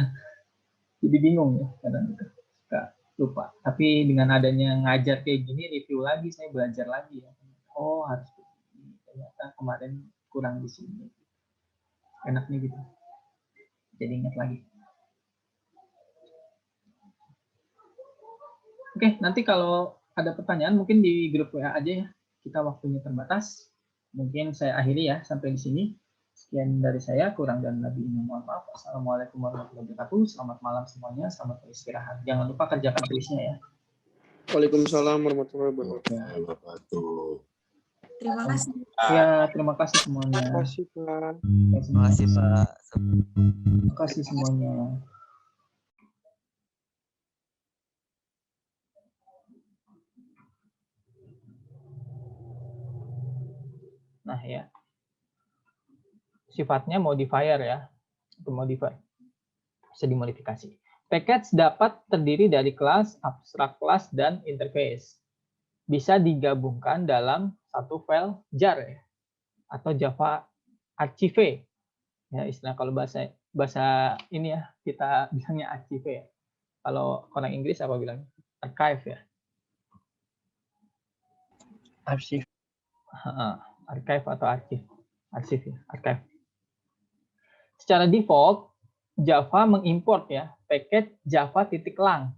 jadi bingung ya kadang itu, suka lupa. Tapi dengan adanya ngajar kayak gini, review lagi, saya belajar lagi ya. Oh harus begini. Ternyata kemarin kurang di sini. Enaknya gitu. Jadi ingat lagi. Oke, nanti kalau ada pertanyaan mungkin di grup WA aja ya. Kita waktunya terbatas. Mungkin saya akhiri ya sampai di sini. Sekian dari saya, kurang dan lebihnya mohon maaf. Assalamualaikum warahmatullahi wabarakatuh. Selamat malam semuanya, selamat beristirahat. Jangan lupa kerjakan tulisnya ya. Waalaikumsalam warahmatullahi wabarakatuh. Terima kasih. Ya, terima kasih semuanya. Terima kasih, Pak. Terima kasih Pak. Terima kasih semuanya. Nah ya, sifatnya modifier ya, untuk modifier bisa dimodifikasi. Package dapat terdiri dari kelas, abstrak kelas, dan interface. Bisa digabungkan dalam satu file jar ya, atau Java archive. Ya, istilah kalau bahasa ini ya, kita bilangnya archive ya. Kalau orang Inggris apa bilang? Archive ya. Arsip. Archive atau arsip ya, archive. Secara default Java mengimport ya package java.lang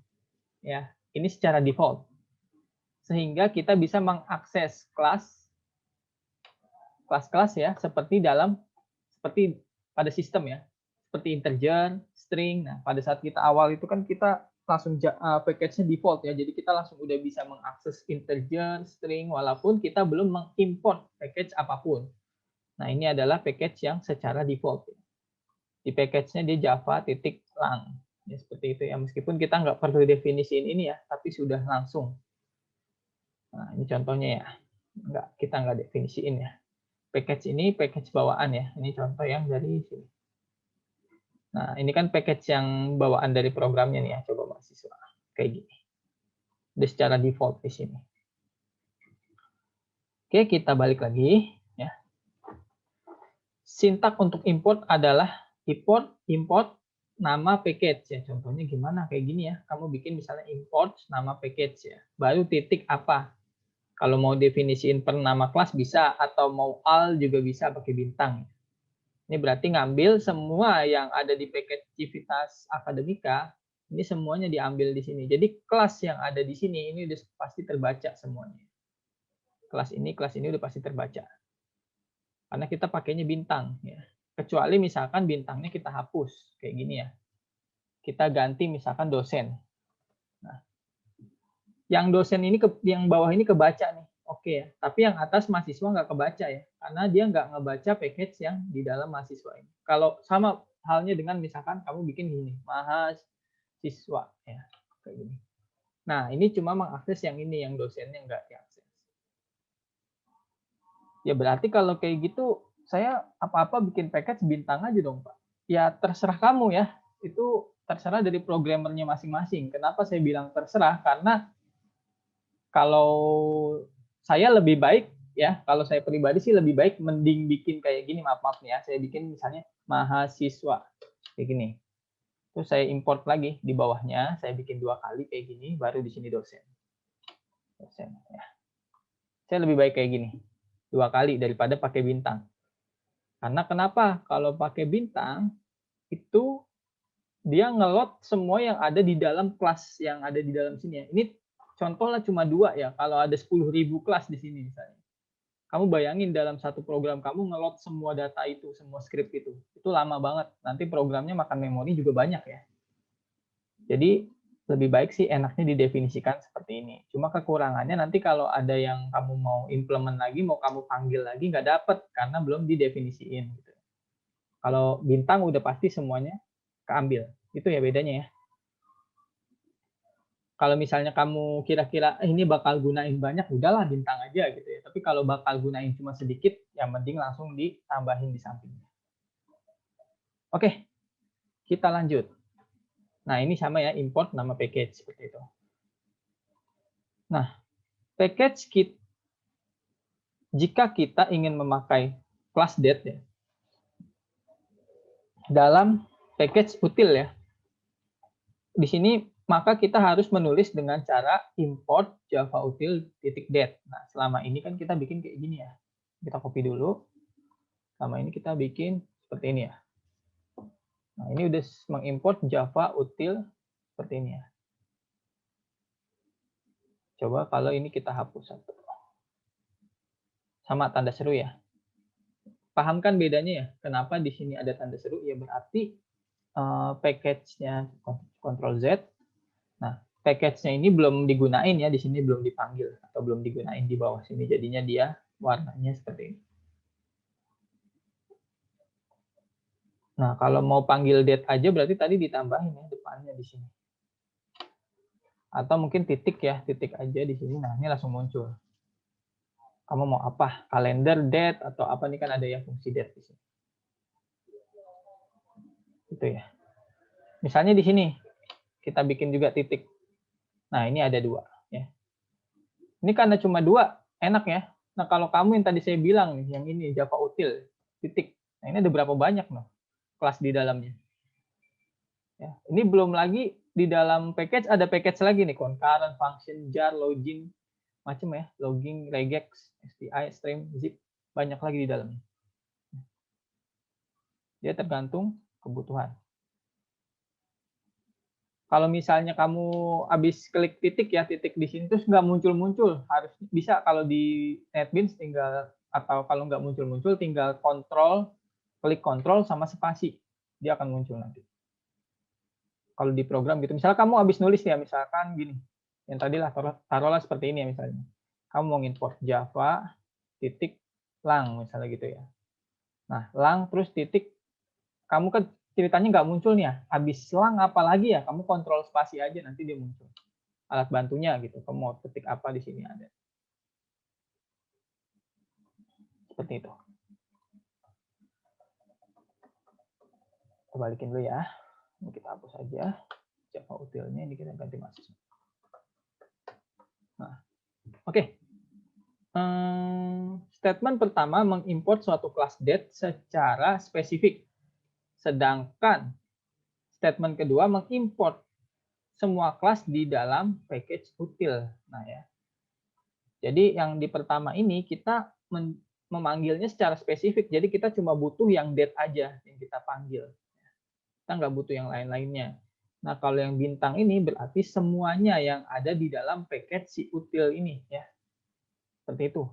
ya, ini secara default, sehingga kita bisa mengakses kelas ya seperti pada sistem ya, seperti integer, string. Nah pada saat kita awal itu kan kita langsung package-nya default ya, jadi kita langsung udah bisa mengakses integer, string, walaupun kita belum mengimport package apapun. Nah ini adalah package yang secara default. Di package-nya dia java.lang. Ya, seperti itu ya. Meskipun kita nggak perlu definisiin ini ya, tapi sudah langsung. Nah ini contohnya ya. Kita nggak definisiin ya. Package ini package bawaan ya. Ini contoh yang dari sini. Nah ini kan package yang bawaan dari programnya nih ya. Coba mahasiswa. Kayak gini. Udah secara default di sini. Oke, kita balik lagi ya. Sintak untuk import adalah import nama package ya. Contohnya gimana kayak gini ya. Kamu bikin misalnya import nama package ya. Baru titik apa. Kalau mau definisiin per nama kelas bisa, atau mau al juga bisa pakai bintang. Ini berarti ngambil semua yang ada di package Civitas Akademika, ini semuanya diambil di sini. Jadi kelas yang ada di sini ini udah pasti terbaca semuanya. Kelas ini udah pasti terbaca. Karena kita pakainya bintang ya. Kecuali misalkan bintangnya kita hapus kayak gini ya. Kita ganti misalkan dosen. Nah, yang dosen ini yang bawah ini kebaca nih. Oke ya. Tapi yang atas mahasiswa nggak kebaca ya. Karena dia nggak ngebaca package yang di dalam mahasiswa ini. Kalau sama halnya dengan misalkan kamu bikin gini, mahasiswa ya, kayak gini. Nah, ini cuma mengakses yang ini, yang dosennya nggak diakses. Ya berarti kalau kayak gitu, saya apa-apa bikin package bintang aja dong, Pak. Ya terserah kamu ya. Itu terserah dari programmernya masing-masing. Kenapa saya bilang terserah? Karena kalau saya lebih baik ya, kalau saya pribadi sih lebih baik mending bikin kayak gini, maaf nih ya. Saya bikin misalnya mahasiswa kayak gini. Terus saya import lagi di bawahnya, saya bikin 2 kali kayak gini, baru di sini dosen. Dosen ya. Saya lebih baik kayak gini. 2 kali daripada pakai bintang. Karena kenapa? Kalau pakai bintang itu dia ngelot semua yang ada di dalam kelas yang ada di dalam sini ya. Ini contohnya cuma 2 ya. Kalau ada 10.000 kelas di sini misalnya. Kamu bayangin dalam satu program kamu ngelot semua data itu, semua script itu. Itu lama banget. Nanti programnya makan memori juga banyak ya. Jadi lebih baik sih enaknya didefinisikan seperti ini. Cuma kekurangannya nanti kalau ada yang kamu mau implement lagi, mau kamu panggil lagi, nggak dapet karena belum didefinisiin. Gitu. Kalau bintang udah pasti semuanya keambil. Itu ya bedanya ya. Kalau misalnya kamu kira-kira ini bakal gunain banyak, udahlah bintang aja gitu ya. Tapi kalau bakal gunain cuma sedikit, yang mending langsung ditambahin di sampingnya. Oke, kita lanjut. Nah, ini sama ya, import nama package seperti itu. Nah, package kit jika kita ingin memakai kelas date ya, dalam package util ya, di sini maka kita harus menulis dengan cara import java util.date. Nah, selama ini kan kita bikin kayak gini ya. Kita copy dulu. Selama ini kita bikin seperti ini ya. Nah, ini udah mengimport java util seperti ini ya. Coba kalau ini kita hapus satu. Sama tanda seru ya. Pahamkan bedanya ya? Kenapa di sini ada tanda seru? Ya berarti package-nya Ctrl Z. Nah, package-nya ini belum digunain ya, di sini belum dipanggil atau belum digunain di bawah sini. Jadinya dia warnanya seperti ini. Nah, kalau mau panggil date aja berarti tadi ditambahin ya depannya di sini. Atau mungkin titik ya, titik aja di sini. Nah, ini langsung muncul. Kamu mau apa? Kalender, date, atau apa nih kan ada ya fungsi date di sini. Itu ya. Misalnya di sini kita bikin juga titik. Nah, ini ada 2 ya. Ini karena cuma 2, enak ya. Nah, kalau kamu yang tadi saya bilang nih, yang ini Java util titik. Nah, ini ada berapa banyak loh kelas di dalamnya. Ya, ini belum lagi di dalam package ada package lagi nih, concurrent, function, jar, login, macam ya, logging, regex, sti, stream, zip, banyak lagi di dalamnya. Dia tergantung kebutuhan. Kalau misalnya kamu habis klik titik ya, titik di sini terus nggak muncul-muncul, harus bisa kalau di NetBeans tinggal, atau kalau nggak muncul-muncul tinggal klik kontrol sama spasi, dia akan muncul nanti. Kalau di program gitu, misalnya kamu habis nulis ya, misalkan gini, yang tadi lah taruhlah seperti ini ya misalnya. Kamu mau import Java titik lang misalnya gitu ya. Nah, lang terus titik, kamu kan ceritanya nggak muncul nih ya. Habis lang apa lagi ya? Kamu kontrol spasi aja nanti dia muncul. Alat bantunya gitu. Kamu mau ketik apa di sini ada. Seperti itu. Kita balikin dulu ya. Ini kita hapus aja. Java utilnya ini kita ganti mahasiswa. Nah, oke. Statement pertama mengimport suatu kelas date secara spesifik. Sedangkan statement kedua mengimport semua kelas di dalam package util. Nah ya. Jadi yang di pertama ini kita memanggilnya secara spesifik. Jadi kita cuma butuh yang date aja yang kita panggil. Kita nggak butuh yang lain-lainnya. Nah, kalau yang bintang ini berarti semuanya yang ada di dalam package si util ini ya. Seperti itu.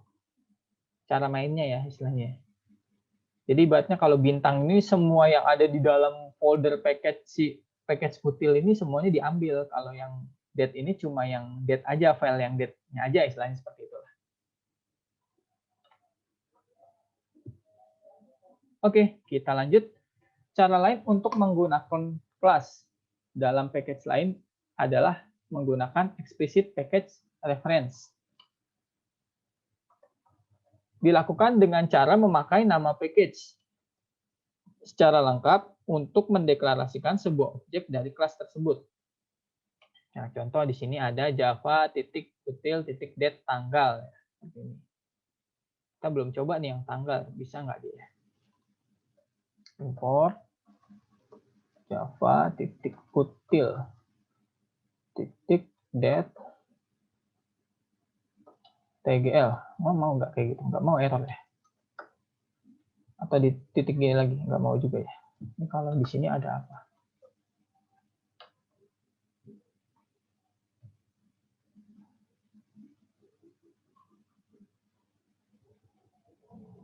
Cara mainnya ya istilahnya. Jadi ibaratnya kalau bintang ini semua yang ada di dalam folder package util ini semuanya diambil. Kalau yang date ini cuma yang date aja, file yang date-nya aja istilahnya seperti itu. Oke, kita lanjut. Cara lain untuk menggunakan kelas dalam package lain adalah menggunakan explicit package reference. Dilakukan dengan cara memakai nama package secara lengkap untuk mendeklarasikan sebuah objek dari kelas tersebut. Nah, contoh di sini ada java titik util titik date tanggal. Kita belum coba nih yang tanggal, bisa nggak dia? Import java titik util titik date tgl. Mau nggak kayak gitu? Nggak mau, error ya? Atau di titik gini lagi? Nggak mau juga ya? Ini kalau di sini ada apa?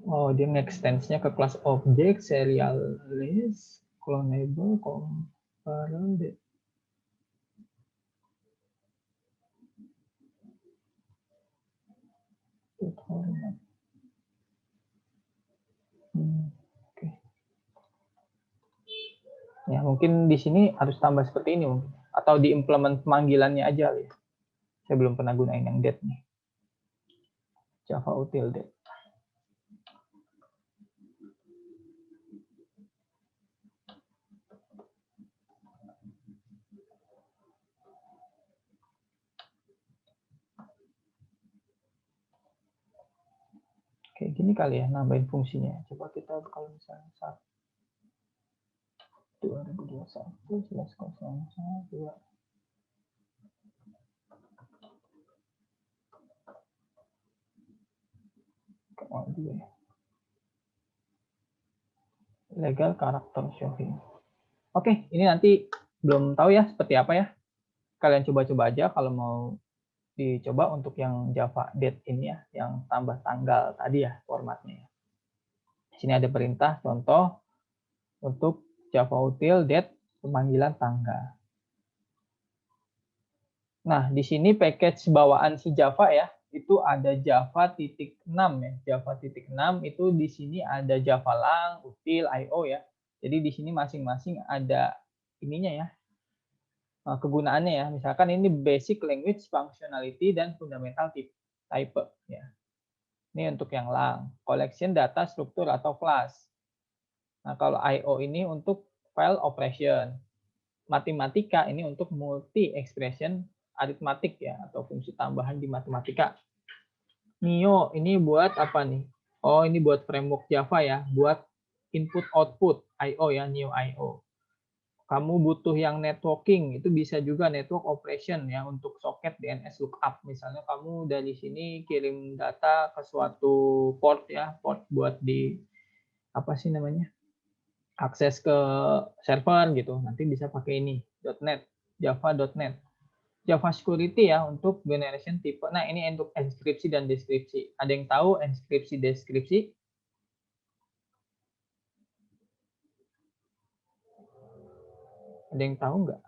Oh, dia nge-extends-nya ke kelas objek, serial list, clonable, comparable. Oke. Ya, mungkin di sini harus tambah seperti ini mungkin. Atau diimplement pemanggilannya aja ya. Saya belum pernah gunain yang date nih. Java util date. Kayak gini kali ya, nambahin fungsinya. Coba kita kalau misalnya 2021/11/02. Legal karakter showing. Oke, ini nanti belum tahu ya seperti apa ya. Kalian coba-coba aja kalau mau dicoba untuk yang Java date ini ya, yang tambah tanggal tadi ya formatnya. Di sini ada perintah contoh untuk Java util date pemanggilan tanggal. Nah, di sini package bawaan si Java ya, itu ada Java.6 ya. Java.6 itu di sini ada Java lang, util, IO ya. Jadi di sini masing-masing ada ininya ya, kegunaannya ya. Misalkan ini basic language functionality dan fundamental type ya. Ini untuk yang lang, collection data struktur atau class. Nah, kalau IO ini untuk file operation. Matematika ini untuk multi expression aritmatik ya, atau fungsi tambahan di matematika. Neo ini buat apa nih? Oh, ini buat framework Java ya, buat input output IO ya, Neo IO. Kamu butuh yang networking, itu bisa juga network operation ya, untuk socket DNS lookup. Misalnya kamu dari sini kirim data ke suatu port ya, port buat di apa sih namanya? Akses ke server gitu. Nanti bisa pakai ini, .NET, Java.NET. Java Security ya untuk generation tipe. Nah, ini untuk enskripsi dan deskripsi. Ada yang tahu enskripsi deskripsi? Ada yang tahu nggak?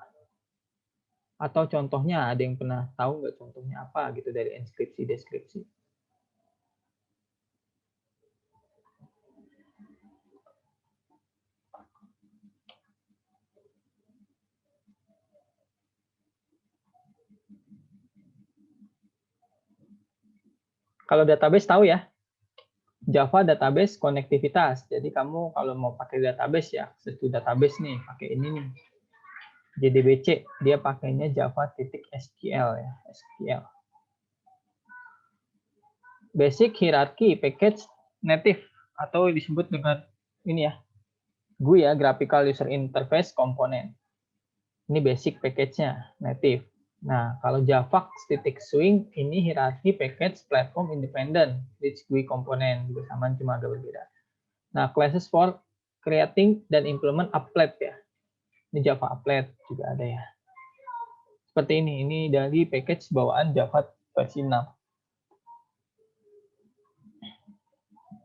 Atau contohnya, ada yang pernah tahu nggak contohnya apa gitu dari enskripsi deskripsi? Kalau database tahu ya, Java database konektivitas. Jadi kamu kalau mau pakai database ya, satu database nih, pakai ini nih. JDBC, dia pakainya Java.SQL ya, SQL. Basic hierarchy package native atau disebut dengan ini ya, GUI ya, graphical user interface component. Ini basic package-nya native. Nah, kalau Java *swing ini hierarchy package platform independent which GUI component, juga sama cuma agak berbeda. Nah, classes for creating dan implement applet ya. Ini Java applet juga ada ya. Seperti ini dari package bawaan Java versi 6.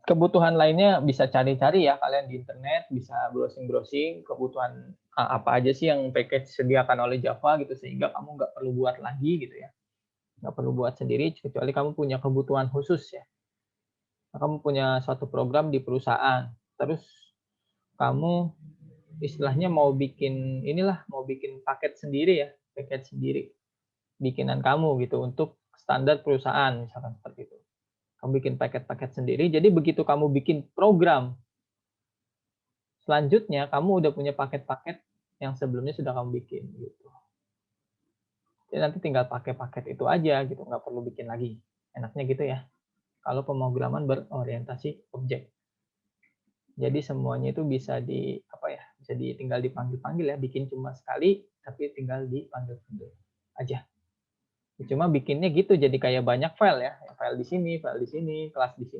Kebutuhan lainnya bisa cari-cari ya kalian di internet, bisa browsing-browsing kebutuhan apa aja sih yang package disediakan oleh Java gitu, sehingga kamu nggak perlu buat lagi gitu ya, nggak perlu buat sendiri kecuali kamu punya kebutuhan khusus ya. Kamu punya suatu program di perusahaan, terus kamu istilahnya mau bikin mau bikin paket sendiri ya, paket sendiri bikinan kamu gitu untuk standar perusahaan misalkan seperti itu. Kamu bikin paket-paket sendiri, jadi begitu kamu bikin program, selanjutnya kamu udah punya paket-paket yang sebelumnya sudah kamu bikin gitu. Jadi nanti tinggal pakai paket itu aja gitu, nggak perlu bikin lagi. Enaknya gitu ya. Kalau pemrograman berorientasi objek. Jadi semuanya itu bisa bisa tinggal dipanggil-panggil ya, bikin cuma sekali tapi tinggal dipanggil-panggil aja. Cuma bikinnya gitu, jadi kayak banyak file ya, file di sini, kelas di sini,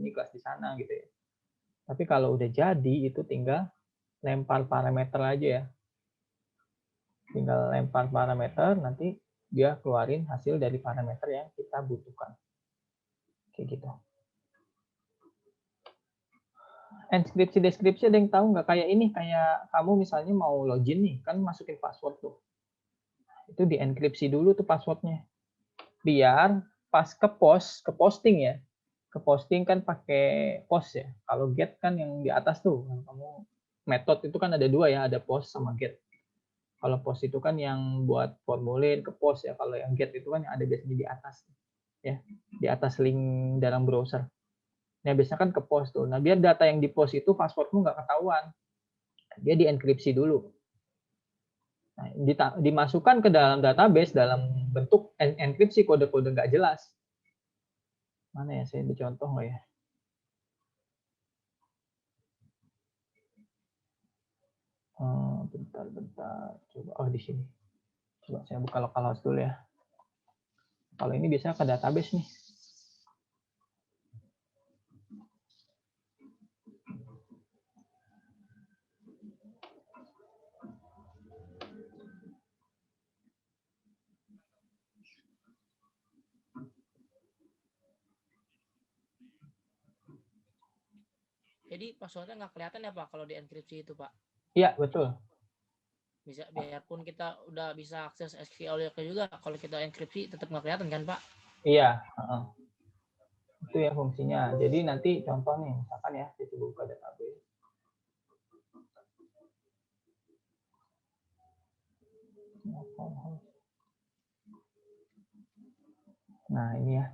kelas di sana gitu ya. Tapi kalau udah jadi itu tinggal lempar parameter aja ya. Tinggal lempar parameter, nanti dia keluarin hasil dari parameter yang kita butuhkan. Kayak gitu. Enskripsi deskripsi ada yang tahu nggak? Kayak ini, kayak kamu misalnya mau login nih, kan masukin password tuh. Itu dienkripsi dulu tuh passwordnya. Biar pas ke posting ya. Ke posting kan pakai post ya. Kalau get kan yang di atas tuh. Kamu metode itu kan ada dua ya, ada post sama get. Kalau post itu kan yang buat formulir ke post ya. Kalau yang get itu kan yang ada biasanya di atas ya, di atas link dalam browser. Nah, biasanya kan ke post tuh. Nah, biar data yang di post itu passwordmu nggak ketahuan. Dia dienkripsi dulu. Nah, dimasukkan ke dalam database dalam bentuk enkripsi kode-kode nggak jelas. Mana ya, saya dicontoh nggak ya? Bentar. Coba, oh di sini. Coba saya buka localhost dulu ya. Kalau ini biasanya ke database nih. Jadi passwordnya nggak kelihatan ya Pak kalau di enkripsi itu Pak? Iya, betul. Bisa, biarpun kita udah bisa akses SQL juga, kalau kita enkripsi tetap nggak kelihatan kan Pak? Iya. Itu ya fungsinya. Jadi nanti contoh nih, misalkan ya, saya coba buka database. Nah ini ya,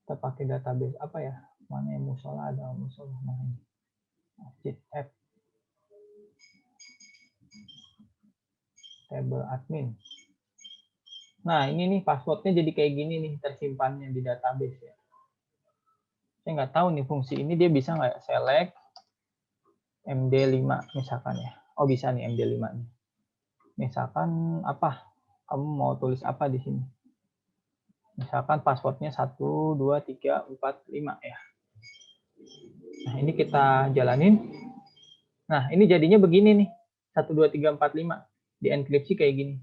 kita pakai database apa ya? Mana yang musola, ada musola. Nah ini, masjid app, table admin. Nah ini nih passwordnya jadi kayak gini nih, tersimpannya di database ya. Saya nggak tahu nih fungsi ini dia bisa nggak select MD5 misalkan ya. Oh bisa nih MD5 nih. Misalkan apa? Kamu mau tulis apa di sini? Misalkan passwordnya 1, 2, 3, 4, 5 ya. Nah ini kita jalanin. Nah ini jadinya begini nih. 1, 2, 3, 4, 5. Di enkripsi kayak gini.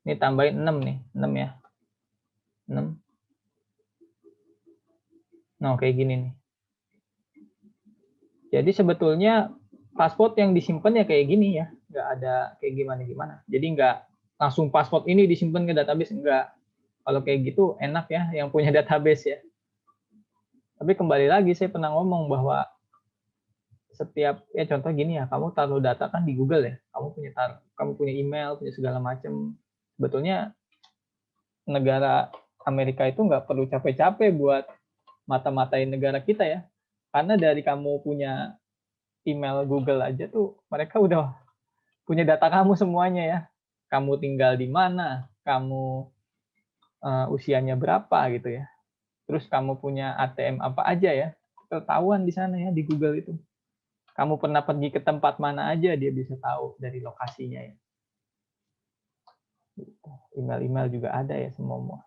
Ini tambahin 6 nih. 6 ya. 6. Nah kayak gini nih. Jadi sebetulnya password yang disimpan ya kayak gini ya. Nggak ada kayak gimana-gimana. Jadi nggak langsung password ini disimpan ke database. Enggak. Kalau kayak gitu enak ya yang punya database ya. Tapi kembali lagi saya pernah ngomong bahwa setiap ya contoh gini ya, kamu taruh data kan di Google ya. Kamu punya email, punya segala macam. Sebetulnya negara Amerika itu nggak perlu capek-capek buat mata-matain negara kita ya. Karena dari kamu punya email Google aja tuh mereka udah punya data kamu semuanya ya. Kamu tinggal di mana, kamu usianya berapa gitu ya. Terus kamu punya ATM apa aja ya, ketahuan di sana ya di Google itu. Kamu pernah pergi ke tempat mana aja dia bisa tahu dari lokasinya ya. Email-email juga ada ya semua.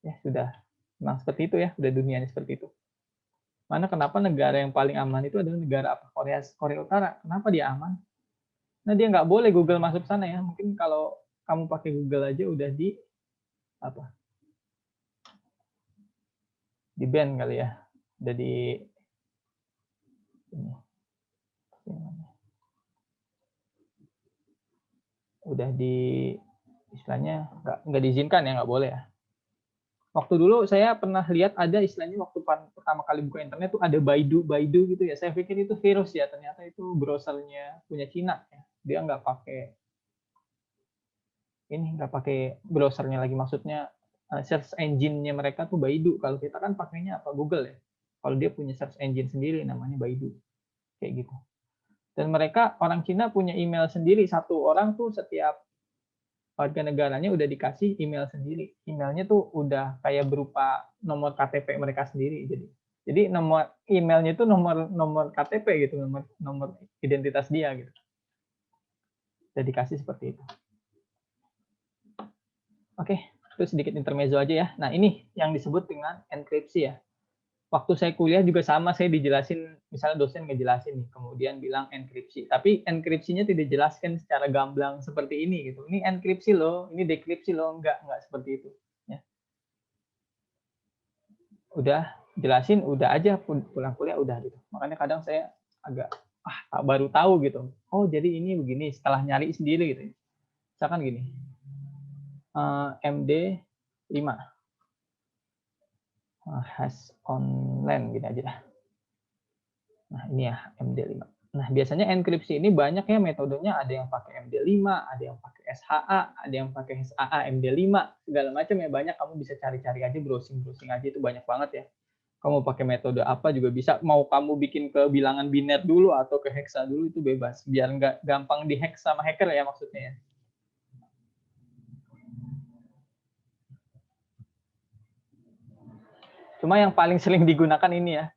Ya sudah, memang seperti itu ya, udah dunianya seperti itu. Mana kenapa negara yang paling aman itu adalah negara apa? Korea Utara. Kenapa dia aman? Nah dia nggak boleh Google masuk sana ya. Mungkin kalau kamu pakai Google aja udah di ban kali ya. Udah di ini. Udah di istilahnya nggak diizinkan ya, nggak boleh ya. Waktu dulu saya pernah lihat ada istilahnya waktu pertama kali buka internet tuh ada Baidu gitu ya. Saya pikir itu virus ya, ternyata itu browsernya punya Cina ya. Dia nggak pakai browsernya lagi, maksudnya search engine-nya mereka tuh Baidu. Kalau kita kan pakainya apa Google ya. Kalau dia punya search engine sendiri namanya Baidu. Kayak gitu. Dan mereka orang Cina punya email sendiri, satu orang tuh setiap warga negaranya udah dikasih email sendiri. Emailnya tuh udah kayak berupa nomor KTP mereka sendiri. Jadi nomor emailnya itu nomor KTP gitu, nomor identitas dia gitu. Udah dikasih seperti itu. Oke, itu sedikit intermezzo aja ya. Nah ini yang disebut dengan enkripsi ya. Waktu saya kuliah juga sama, saya dijelasin, misalnya dosen ngejelasin nih, kemudian bilang enkripsi. Tapi enkripsinya tidak dijelaskan secara gamblang seperti ini gitu. Ini enkripsi loh, ini dekripsi loh, enggak seperti itu. Ya. Udah jelasin, udah aja pulang kuliah udah gitu. Makanya kadang saya agak baru tahu gitu. Oh jadi ini begini setelah nyari sendiri gitu. Misalkan gini, MD5. Hash online gini aja dah. Nah ini ya MD5. Nah biasanya enkripsi ini banyak ya metodenya, ada yang pakai MD5, ada yang pakai SHA, ada yang pakai SHA MD5, segala macam ya banyak. Kamu bisa cari-cari aja, browsing aja, itu banyak banget ya. Kamu pakai metode apa juga bisa. Mau kamu bikin ke bilangan biner dulu atau ke hexa dulu itu bebas, biar nggak gampang dihack sama hacker ya maksudnya ya. Cuma yang paling sering digunakan ini ya.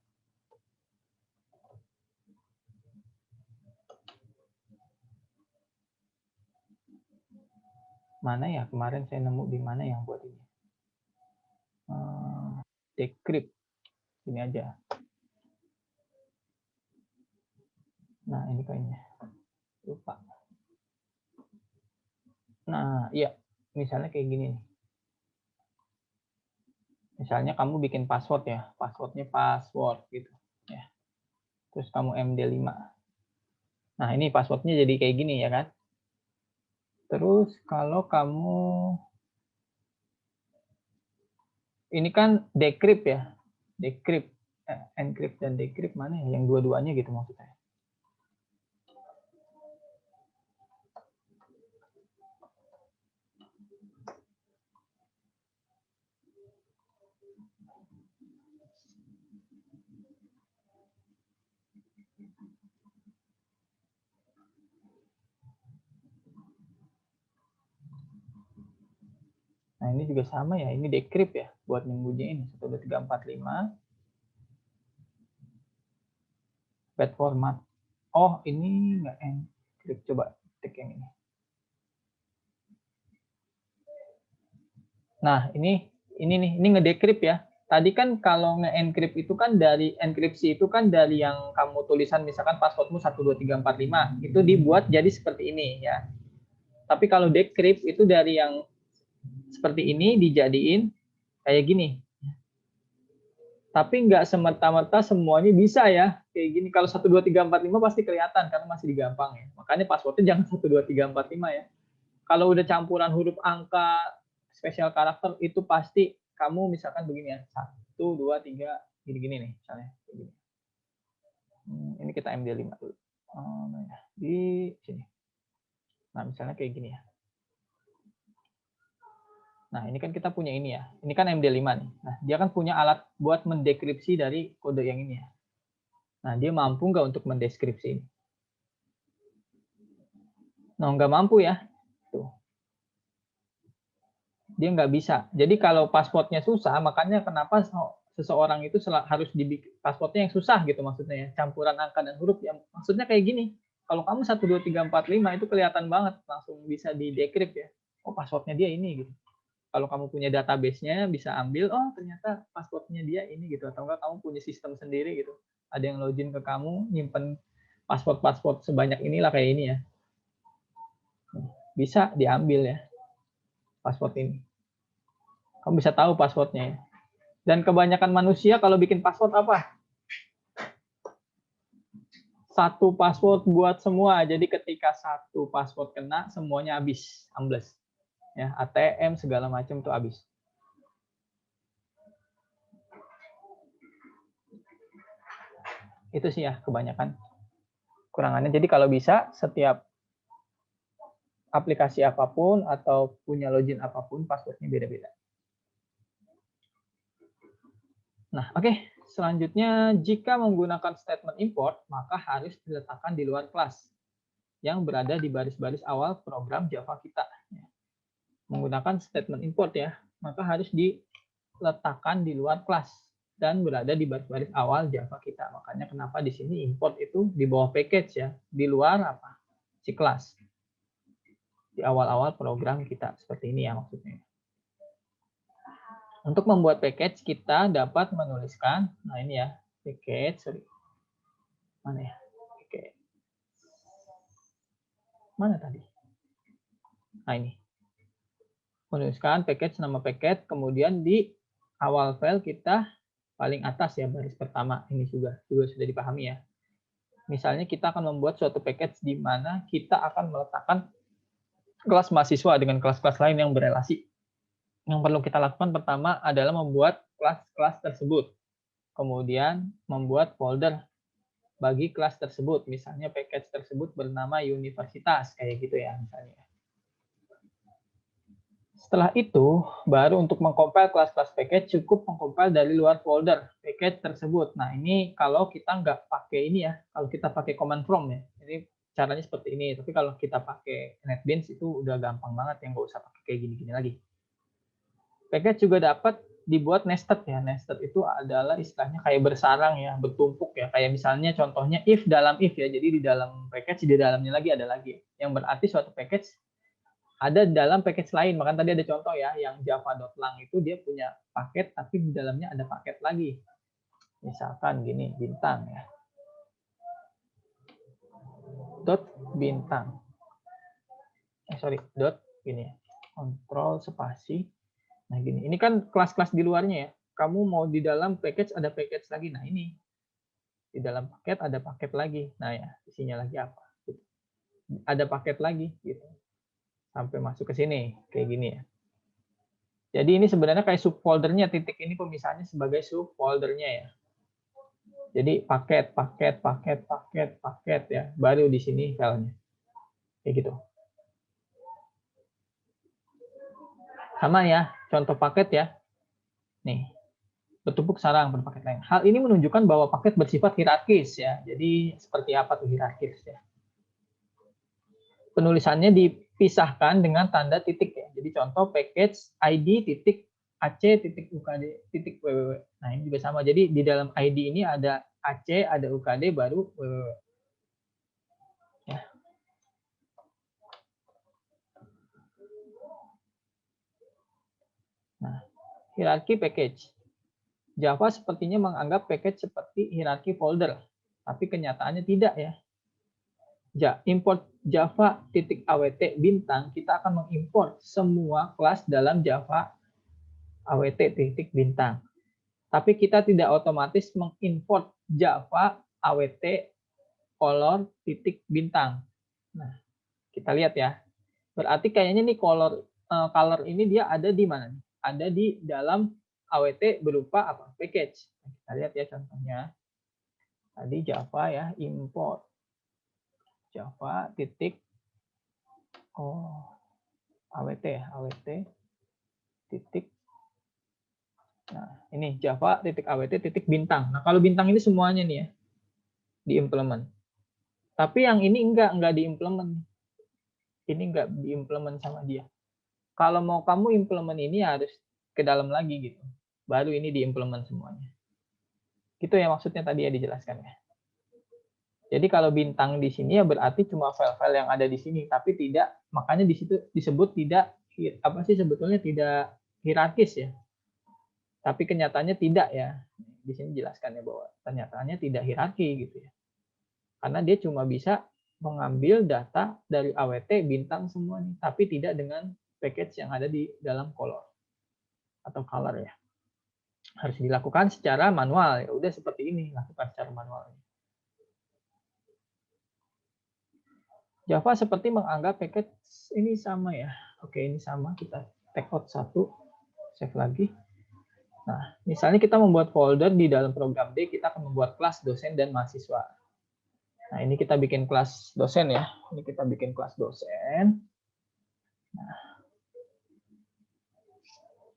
Mana ya kemarin saya nemu di mana yang buat ini? Decrypt. Ini aja. Nah, ini kayaknya. Lupa. Nah, iya. Misalnya kayak gini nih. Misalnya kamu bikin password ya. Passwordnya password gitu. Ya. Terus kamu MD5. Nah, ini passwordnya jadi kayak gini ya kan. Terus kalau kamu ini kan decrypt ya. Decrypt. Encrypt dan decrypt mana ya? Yang dua-duanya gitu maksudnya. Nah, ini juga sama ya. Ini decrypt ya. Buat nyembunyiin 12345. Bad format. Oh, ini nggak encrypt. Coba cek yang ini. Nah, ini nih. Ini ngedecrypt ya. Tadi kan kalau nge-encrypt itu kan dari enkripsi itu kan dari yang kamu tulisan misalkan passwordmu 12345. Itu dibuat jadi seperti ini ya. Tapi kalau decrypt itu dari yang seperti ini dijadiin kayak gini. Tapi nggak semerta-merta semuanya bisa ya. Kayak gini. Kalau 12345 pasti kelihatan karena masih digampang ya. Makanya passwordnya jangan 12345 ya. Kalau udah campuran huruf angka, spesial karakter, itu pasti kamu misalkan begini ya. 1, 2, 3, gini-gini nih. Misalnya. Begini. Ini kita MD5 dulu. Di sini. Nah, misalnya kayak gini ya. Nah, ini kan kita punya ini ya. Ini kan MD5 nih. Nah, dia kan punya alat buat mendekripsi dari kode yang ini ya. Nah, dia mampu nggak untuk mendeskripsi ini? Nah, nggak mampu ya. Tuh. Dia nggak bisa. Jadi kalau passwordnya susah, makanya kenapa seseorang itu harus dibikin passwordnya yang susah gitu maksudnya ya. Campuran angka dan huruf yang maksudnya kayak gini. Kalau kamu 12345 itu kelihatan banget langsung bisa di-decrypt ya. Oh, passwordnya dia ini gitu. Kalau kamu punya database-nya bisa ambil, oh ternyata passwordnya dia ini gitu. Atau enggak kamu punya sistem sendiri gitu. Ada yang login ke kamu, nyimpen password sebanyak inilah kayak ini ya. Bisa diambil ya password ini. Kamu bisa tahu passwordnya ya. Dan kebanyakan manusia kalau bikin password apa? Satu password buat semua. Jadi ketika satu password kena, semuanya habis, ambles. Ya, ATM segala macam tuh habis. Itu sih ya kebanyakan kurangannya. Jadi kalau bisa setiap aplikasi apapun atau punya login apapun passwordnya beda-beda. Nah, oke. Selanjutnya jika menggunakan statement import maka harus diletakkan di luar kelas yang berada di baris-baris awal program Java kita. Menggunakan statement import ya, maka harus diletakkan di luar kelas dan berada di baris-baris awal Java kita. Makanya kenapa di sini import itu di bawah package ya, di luar apa? Si kelas. Di awal-awal program kita seperti ini ya maksudnya. Untuk membuat package kita dapat menuliskan, nah ini ya, package, sorry. Mana ya? Package. Mana tadi? Nah ini. Menuliskan package, nama package, kemudian di awal file kita paling atas ya, baris pertama. Ini juga sudah dipahami ya. Misalnya kita akan membuat suatu package di mana kita akan meletakkan kelas mahasiswa dengan kelas-kelas lain yang berelasi. Yang perlu kita lakukan pertama adalah membuat kelas-kelas tersebut. Kemudian membuat folder bagi kelas tersebut. Misalnya package tersebut bernama universitas, kayak gitu ya misalnya. Setelah itu, baru untuk mengcompile kelas-kelas package cukup mengcompile dari luar folder package tersebut. Nah, ini kalau kita nggak pakai ini ya, kalau kita pakai command prompt ya. Ini caranya seperti ini. Tapi kalau kita pakai NetBeans itu udah gampang banget, yang nggak usah pakai kayak gini-gini lagi. Package juga dapat dibuat nested ya. Nested itu adalah istilahnya kayak bersarang ya, bertumpuk ya. Kayak misalnya contohnya if dalam if ya. Jadi di dalam package, di dalamnya lagi ada lagi. Yang berarti suatu package ada dalam package lain. Makanya tadi ada contoh ya, yang java.lang itu dia punya paket, tapi di dalamnya ada paket lagi. Misalkan gini, bintang ya. Dot bintang. Dot gini. Kontrol spasi. Nah gini, ini kan kelas-kelas di luarnya ya. Kamu mau di dalam package ada package lagi. Nah ini. Di dalam paket ada paket lagi. Nah ya, isinya lagi apa? Ada paket lagi gitu. Sampai masuk ke sini kayak gini ya. Jadi ini sebenarnya kayak subfoldernya, titik ini pemisahannya sebagai subfoldernya ya. Jadi paket ya, baru di sini filenya. Kayak gitu. Sama ya, contoh paket ya. Nih, bertumpuk sarang berpaket lain. Hal ini menunjukkan bahwa paket bersifat hierarkis ya. Jadi seperti apa tuh hierarkis ya? Penulisannya dipisahkan dengan tanda titik ya. Jadi contoh package ID titik AC titik UKD titik www. Nah ini juga sama. Jadi di dalam ID ini ada AC, ada UKD, baru www. Ya. Nah, hierarki package. Java sepertinya menganggap package seperti hierarki folder, tapi kenyataannya tidak ya. Import Java .awt bintang, kita akan mengimport semua kelas dalam Java awt bintang. Tapi kita tidak otomatis mengimport Java awt color bintang. Nah, kita lihat ya. Berarti kayaknya nih color ini dia ada di mana? Ada di dalam awt berupa apa? Package. Kita lihat ya contohnya. Tadi Java ya, import Java awt ya, awt titik. Nah, ini Java awt bintang. Nah, kalau bintang ini semuanya nih ya diimplement. Tapi yang ini enggak diimplement. Ini enggak diimplement sama dia. Kalau mau kamu implement ini harus ke dalam lagi gitu. Baru ini diimplement semuanya. Itu ya maksudnya tadi ya dijelaskan ya. Jadi kalau bintang di sini ya berarti cuma file-file yang ada di sini, tapi tidak, makanya di situ disebut tidak sebetulnya tidak hierarkis ya. Tapi kenyataannya tidak ya. Di sini jelaskan ya bahwa kenyataannya tidak hierarki gitu ya. Karena dia cuma bisa mengambil data dari awt bintang semuanya, tapi tidak dengan package yang ada di dalam color atau color ya. Harus dilakukan secara manual. Ya udah seperti ini, lakukan secara manual. Java seperti menganggap package ini sama ya. Oke, ini sama. Kita take out satu, save lagi. Nah, misalnya kita membuat folder di dalam program D, kita akan membuat kelas dosen dan mahasiswa. Nah, ini kita bikin kelas dosen ya. Ini kita bikin kelas dosen. Nah,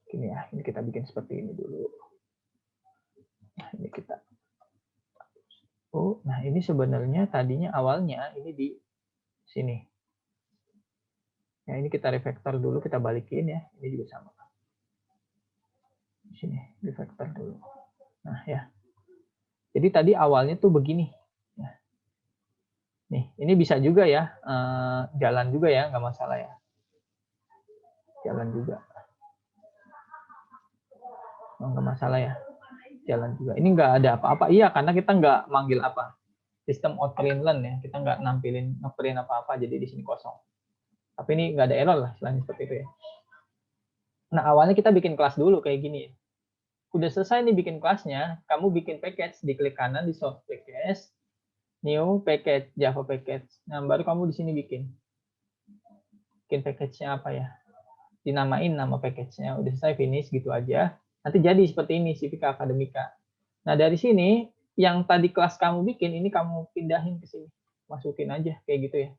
ini ya. Ini kita bikin seperti ini dulu. Nah, ini kita. Nah ini sebenarnya tadinya awalnya ini di sini. Ya, ini kita refactor dulu, kita balikin ya. Ini juga sama. Di sini, refactor dulu. Nah, ya. Jadi tadi awalnya tuh begini. Ya. Nih, ini bisa juga ya. Jalan juga ya, nggak masalah ya. Jalan juga. Nggak masalah ya. Jalan juga. Ini nggak ada apa-apa. Iya, karena kita nggak manggil apa. Sistem out print learn ya. Kita nggak nampilin ngeprint apa-apa, jadi di sini kosong. Tapi ini nggak ada error lah, selain seperti itu ya. Nah, awalnya kita bikin kelas dulu kayak gini. Udah selesai nih bikin kelasnya, kamu bikin package, diklik kanan di source package, new package, Java package. Nah, baru kamu di sini bikin package-nya apa ya? Dinamain nama package-nya. Udah selesai, finish gitu aja. Nanti jadi seperti ini, Civica Academica. Nah, dari sini, yang tadi kelas kamu bikin, ini kamu pindahin ke sini. Masukin aja, kayak gitu ya.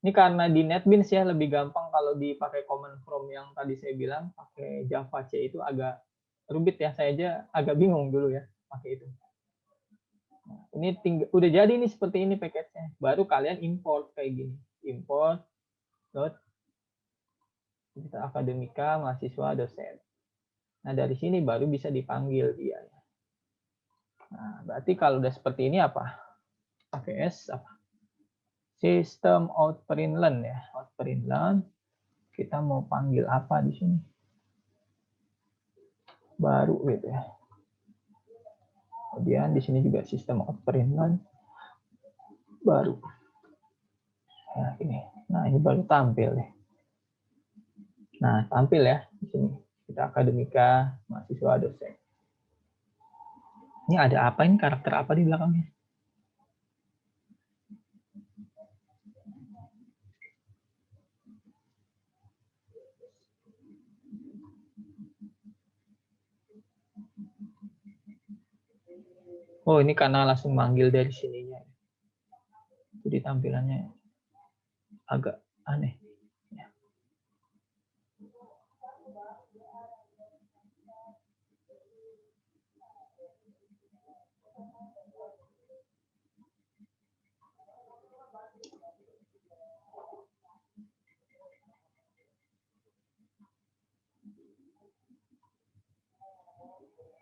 Ini karena di NetBeans ya, lebih gampang kalau dipakai command from yang tadi saya bilang, pakai Java C itu agak rumit ya, saya aja agak bingung dulu ya pakai itu. Nah, ini udah jadi nih seperti ini package-nya. Baru kalian import kayak gini. Import Civica Academica mahasiswa dosen. Nah, dari sini baru bisa dipanggil dia. Nah, berarti kalau udah seperti ini apa? Pakai S apa? System out print learn ya. Out print learn. kita mau panggil apa di sini. Baru gitu ya. Kemudian di sini juga sistem outprintln baru. Nah, ini. Nah, ini baru tampil deh. Nah, tampil ya di sini. Kita akademika, mahasiswa, dosen. Ini ada apa ini? Karakter apa di belakangnya? Oh, ini karena langsung manggil dari sininya. Jadi tampilannya agak aneh. Ya.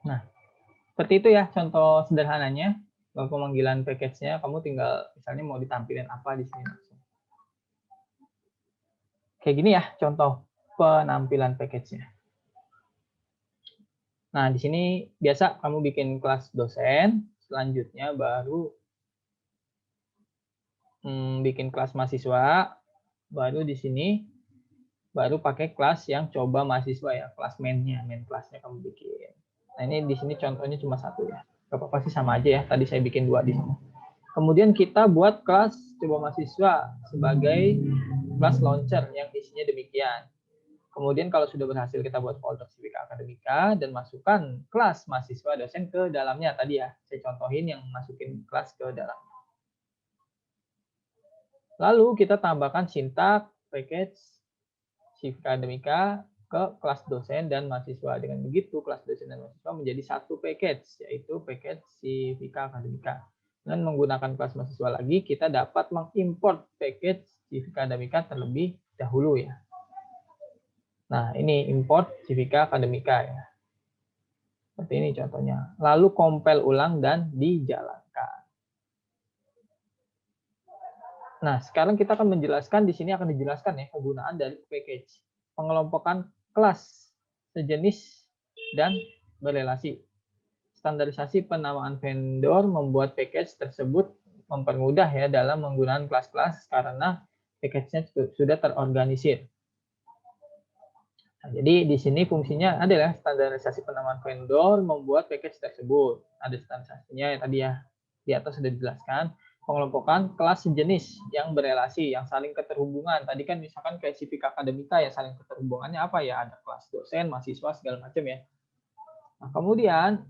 Nah, seperti itu ya contoh sederhananya. Kalau pemanggilan package-nya, kamu tinggal misalnya mau ditampilin apa di sini langsung. Kayak gini ya contoh penampilan package-nya. Nah, di sini biasa kamu bikin kelas dosen, selanjutnya baru bikin kelas mahasiswa, baru di sini baru pakai kelas yang coba mahasiswa ya, kelas main-nya, main kelasnya kamu bikin. Nah, ini di sini contohnya cuma satu ya. Gak apa-apa sih, sama aja ya. Tadi saya bikin 2 di sini. Kemudian kita buat kelas coba mahasiswa sebagai kelas launcher yang isinya demikian. Kemudian kalau sudah berhasil kita buat folder Civika Akademika dan masukkan kelas mahasiswa dosen ke dalamnya. Tadi ya, saya contohin yang masukin kelas ke dalam. Lalu kita tambahkan sintak package Civika Akademika ke kelas dosen dan mahasiswa. Dengan begitu, kelas dosen dan mahasiswa menjadi satu package, yaitu package Civika Akademika. Dan menggunakan kelas mahasiswa lagi, kita dapat mengimport package Civika Akademika terlebih dahulu ya. Nah, ini import Civika Akademika ya. Seperti ini contohnya. Lalu compile ulang dan dijalankan. Nah, sekarang kita akan menjelaskan, di sini akan dijelaskan ya penggunaan dari package. Pengelompokan kelas sejenis dan berelasi. Standarisasi penamaan vendor membuat package tersebut mempermudah ya dalam menggunakan kelas-kelas karena package-nya sudah terorganisir. Nah, jadi di sini fungsinya adalah standarisasi penamaan vendor membuat package tersebut. Ada standarisasinya ya tadi ya, di atas sudah dijelaskan. Pengelompokan kelas sejenis yang berelasi, yang saling keterhubungan. Tadi kan misalkan kayak Civika Akademika ya, saling keterhubungannya apa ya? Ada kelas dosen, mahasiswa, segala macam ya. Nah, kemudian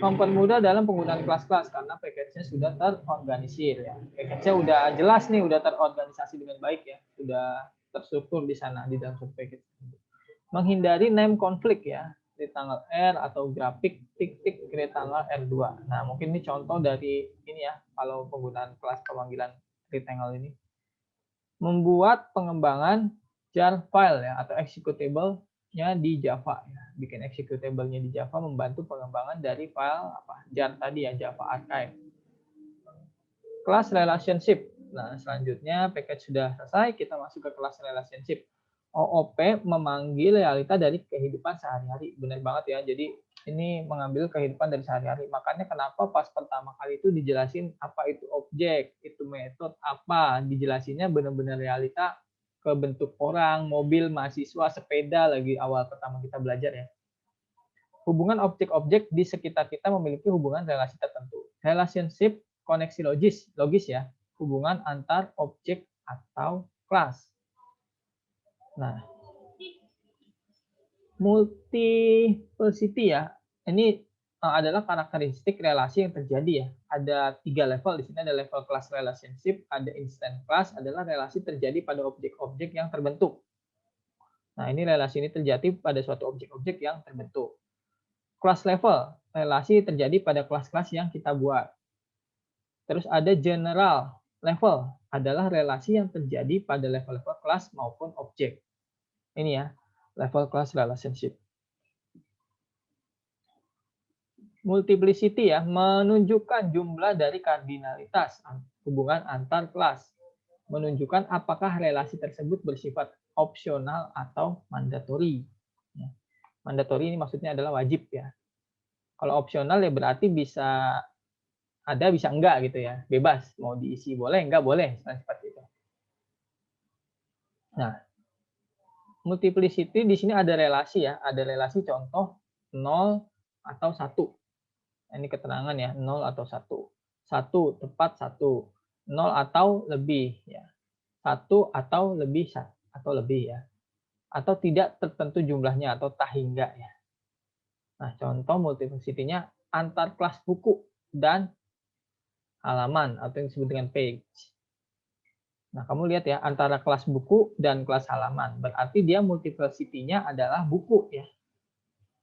mempermudah dalam penggunaan kelas-kelas karena package-nya sudah terorganisir ya. Package-nya udah jelas nih, udah terorganisasi dengan baik ya. Sudah terstruktur di sana di dalam satu package. Menghindari name konflik ya. Rectangle R atau grafik tik-tik rectangle R2. Nah, mungkin ini contoh dari ini ya, kalau penggunaan kelas pemanggilan rectangle ini. Membuat pengembangan jar file ya, atau executable-nya di Java. Ya. Bikin executable-nya di Java membantu pengembangan dari file apa jar tadi ya, Java Archive. Kelas relationship. Nah, selanjutnya package sudah selesai, kita masuk ke kelas relationship. OOP memanggil realita dari kehidupan sehari-hari. Benar banget ya. Jadi ini mengambil kehidupan dari sehari-hari. Makanya kenapa pas pertama kali itu dijelasin apa itu objek, itu metode, apa. Dijelasinnya benar-benar realita ke bentuk orang, mobil, mahasiswa, sepeda lagi awal pertama kita belajar ya. Hubungan objek-objek di sekitar kita memiliki hubungan relasi tertentu. Relationship koneksi logis ya. Hubungan antar objek atau kelas. Nah, multiplicity ya, ini adalah karakteristik relasi yang terjadi ya. Ada 3 level di sini, ada level class relationship, ada instant class, adalah relasi terjadi pada objek-objek yang terbentuk. Nah, ini relasi ini terjadi pada suatu objek-objek yang terbentuk. Class level, relasi terjadi pada kelas-kelas yang kita buat. Terus ada general level, adalah relasi yang terjadi pada level-level kelas maupun objek. Ini ya, level class relationship. Multiplicity ya, menunjukkan jumlah dari kardinalitas hubungan antar kelas. Menunjukkan apakah relasi tersebut bersifat opsional atau mandatory. Ya. Mandatory ini maksudnya adalah wajib ya. Kalau opsional ya berarti bisa ada bisa enggak gitu ya, bebas mau diisi boleh enggak boleh seperti itu. Nah, multiplicity di sini ada relasi ya, ada relasi contoh 0 atau 1. Ini keterangan ya, 0 atau 1. 1 tepat 1. 0 atau lebih ya. 1 atau lebih ya. Atau tidak tertentu jumlahnya atau tak hingga ya. Nah, contoh multiplicity-nya antar kelas buku dan halaman atau yang disebut dengan page. Nah, kamu lihat ya, antara kelas buku dan kelas halaman. Berarti dia multiplicity-nya adalah buku ya.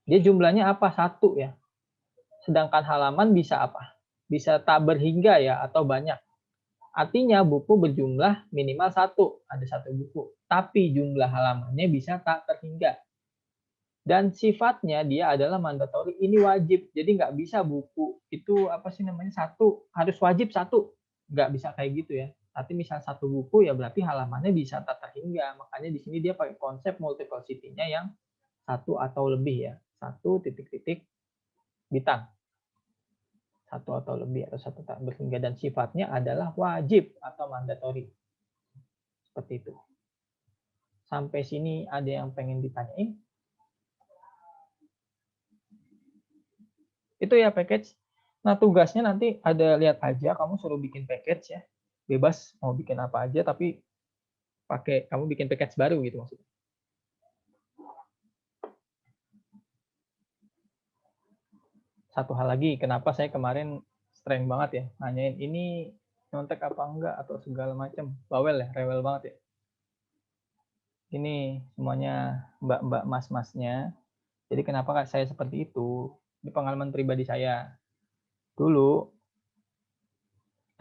Dia jumlahnya apa? 1 ya. Sedangkan halaman bisa apa? Bisa tak berhingga ya atau banyak. Artinya buku berjumlah minimal 1, ada 1 buku. Tapi jumlah halamannya bisa tak terhingga. Dan sifatnya dia adalah mandatory, ini wajib. Jadi nggak bisa buku itu apa sih namanya 1 harus wajib 1. Nggak bisa kayak gitu ya. Tapi misal 1 buku ya berarti halamannya bisa tak terhingga. Makanya di sini dia pakai konsep multiplicity-nya yang 1 atau lebih ya. 1 titik-titik bintang. 1 atau lebih atau 1 tak berhingga dan sifatnya adalah wajib atau mandatory. Seperti itu. Sampai sini ada yang pengen ditanyain? Itu ya package. Nah, tugasnya nanti ada lihat aja, kamu suruh bikin package ya. Bebas mau bikin apa aja tapi pakai kamu bikin package baru gitu maksudnya. Satu hal lagi, kenapa saya kemarin strength banget ya, nanyain ini nyontek apa enggak atau segala macam. Bawel ya, rewel banget ya. Ini semuanya mbak-mbak mas-masnya. Jadi kenapa saya seperti itu? Ini pengalaman pribadi saya. Dulu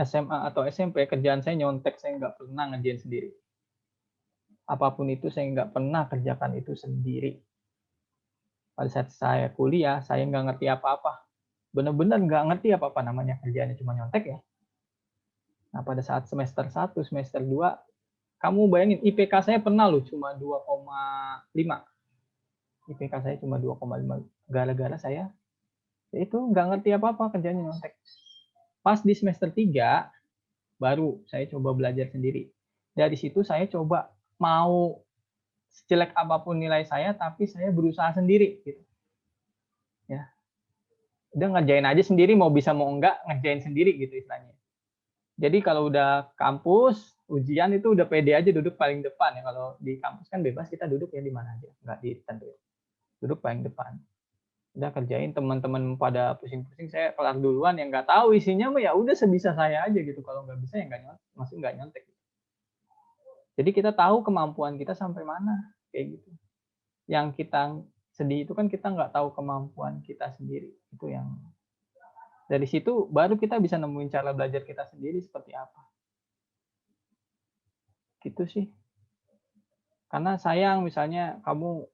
SMA atau SMP kerjaan saya nyontek, saya nggak pernah ngerjain sendiri. Apapun itu saya nggak pernah kerjakan itu sendiri. Pada saat saya kuliah, saya nggak ngerti apa-apa. Benar-benar nggak ngerti apa-apa namanya kerjaannya cuma nyontek ya. Nah, pada saat semester 1, semester 2, kamu bayangin IPK saya pernah loh cuma 2,5. IPK saya cuma 2,5. Gara-gara saya itu nggak ngerti apa-apa kerjaannya nyontek. Pas di semester 3, baru saya coba belajar sendiri. Dari situ saya coba mau sejelek apapun nilai saya, tapi saya berusaha sendiri. Gitu. Ya, udah ngerjain aja sendiri, mau bisa mau enggak, ngerjain sendiri gitu istilahnya. Jadi kalau udah kampus, ujian itu udah pede aja duduk paling depan ya. Kalau di kampus kan bebas kita duduk ya di mana aja, nggak ditentuin. Duduk paling depan. Udah kerjain, teman-teman pada pusing-pusing, saya kelar duluan, yang nggak tahu isinya ya udah sebisa saya aja gitu. Kalau nggak bisa ya nggak nyontek, maksudnya nggak nyontek. Jadi kita tahu kemampuan kita sampai mana kayak gitu. Yang kita sedih itu kan kita nggak tahu kemampuan kita sendiri. Itu yang dari situ baru kita bisa nemuin cara belajar kita sendiri seperti apa. Gitu sih. Karena sayang misalnya kamu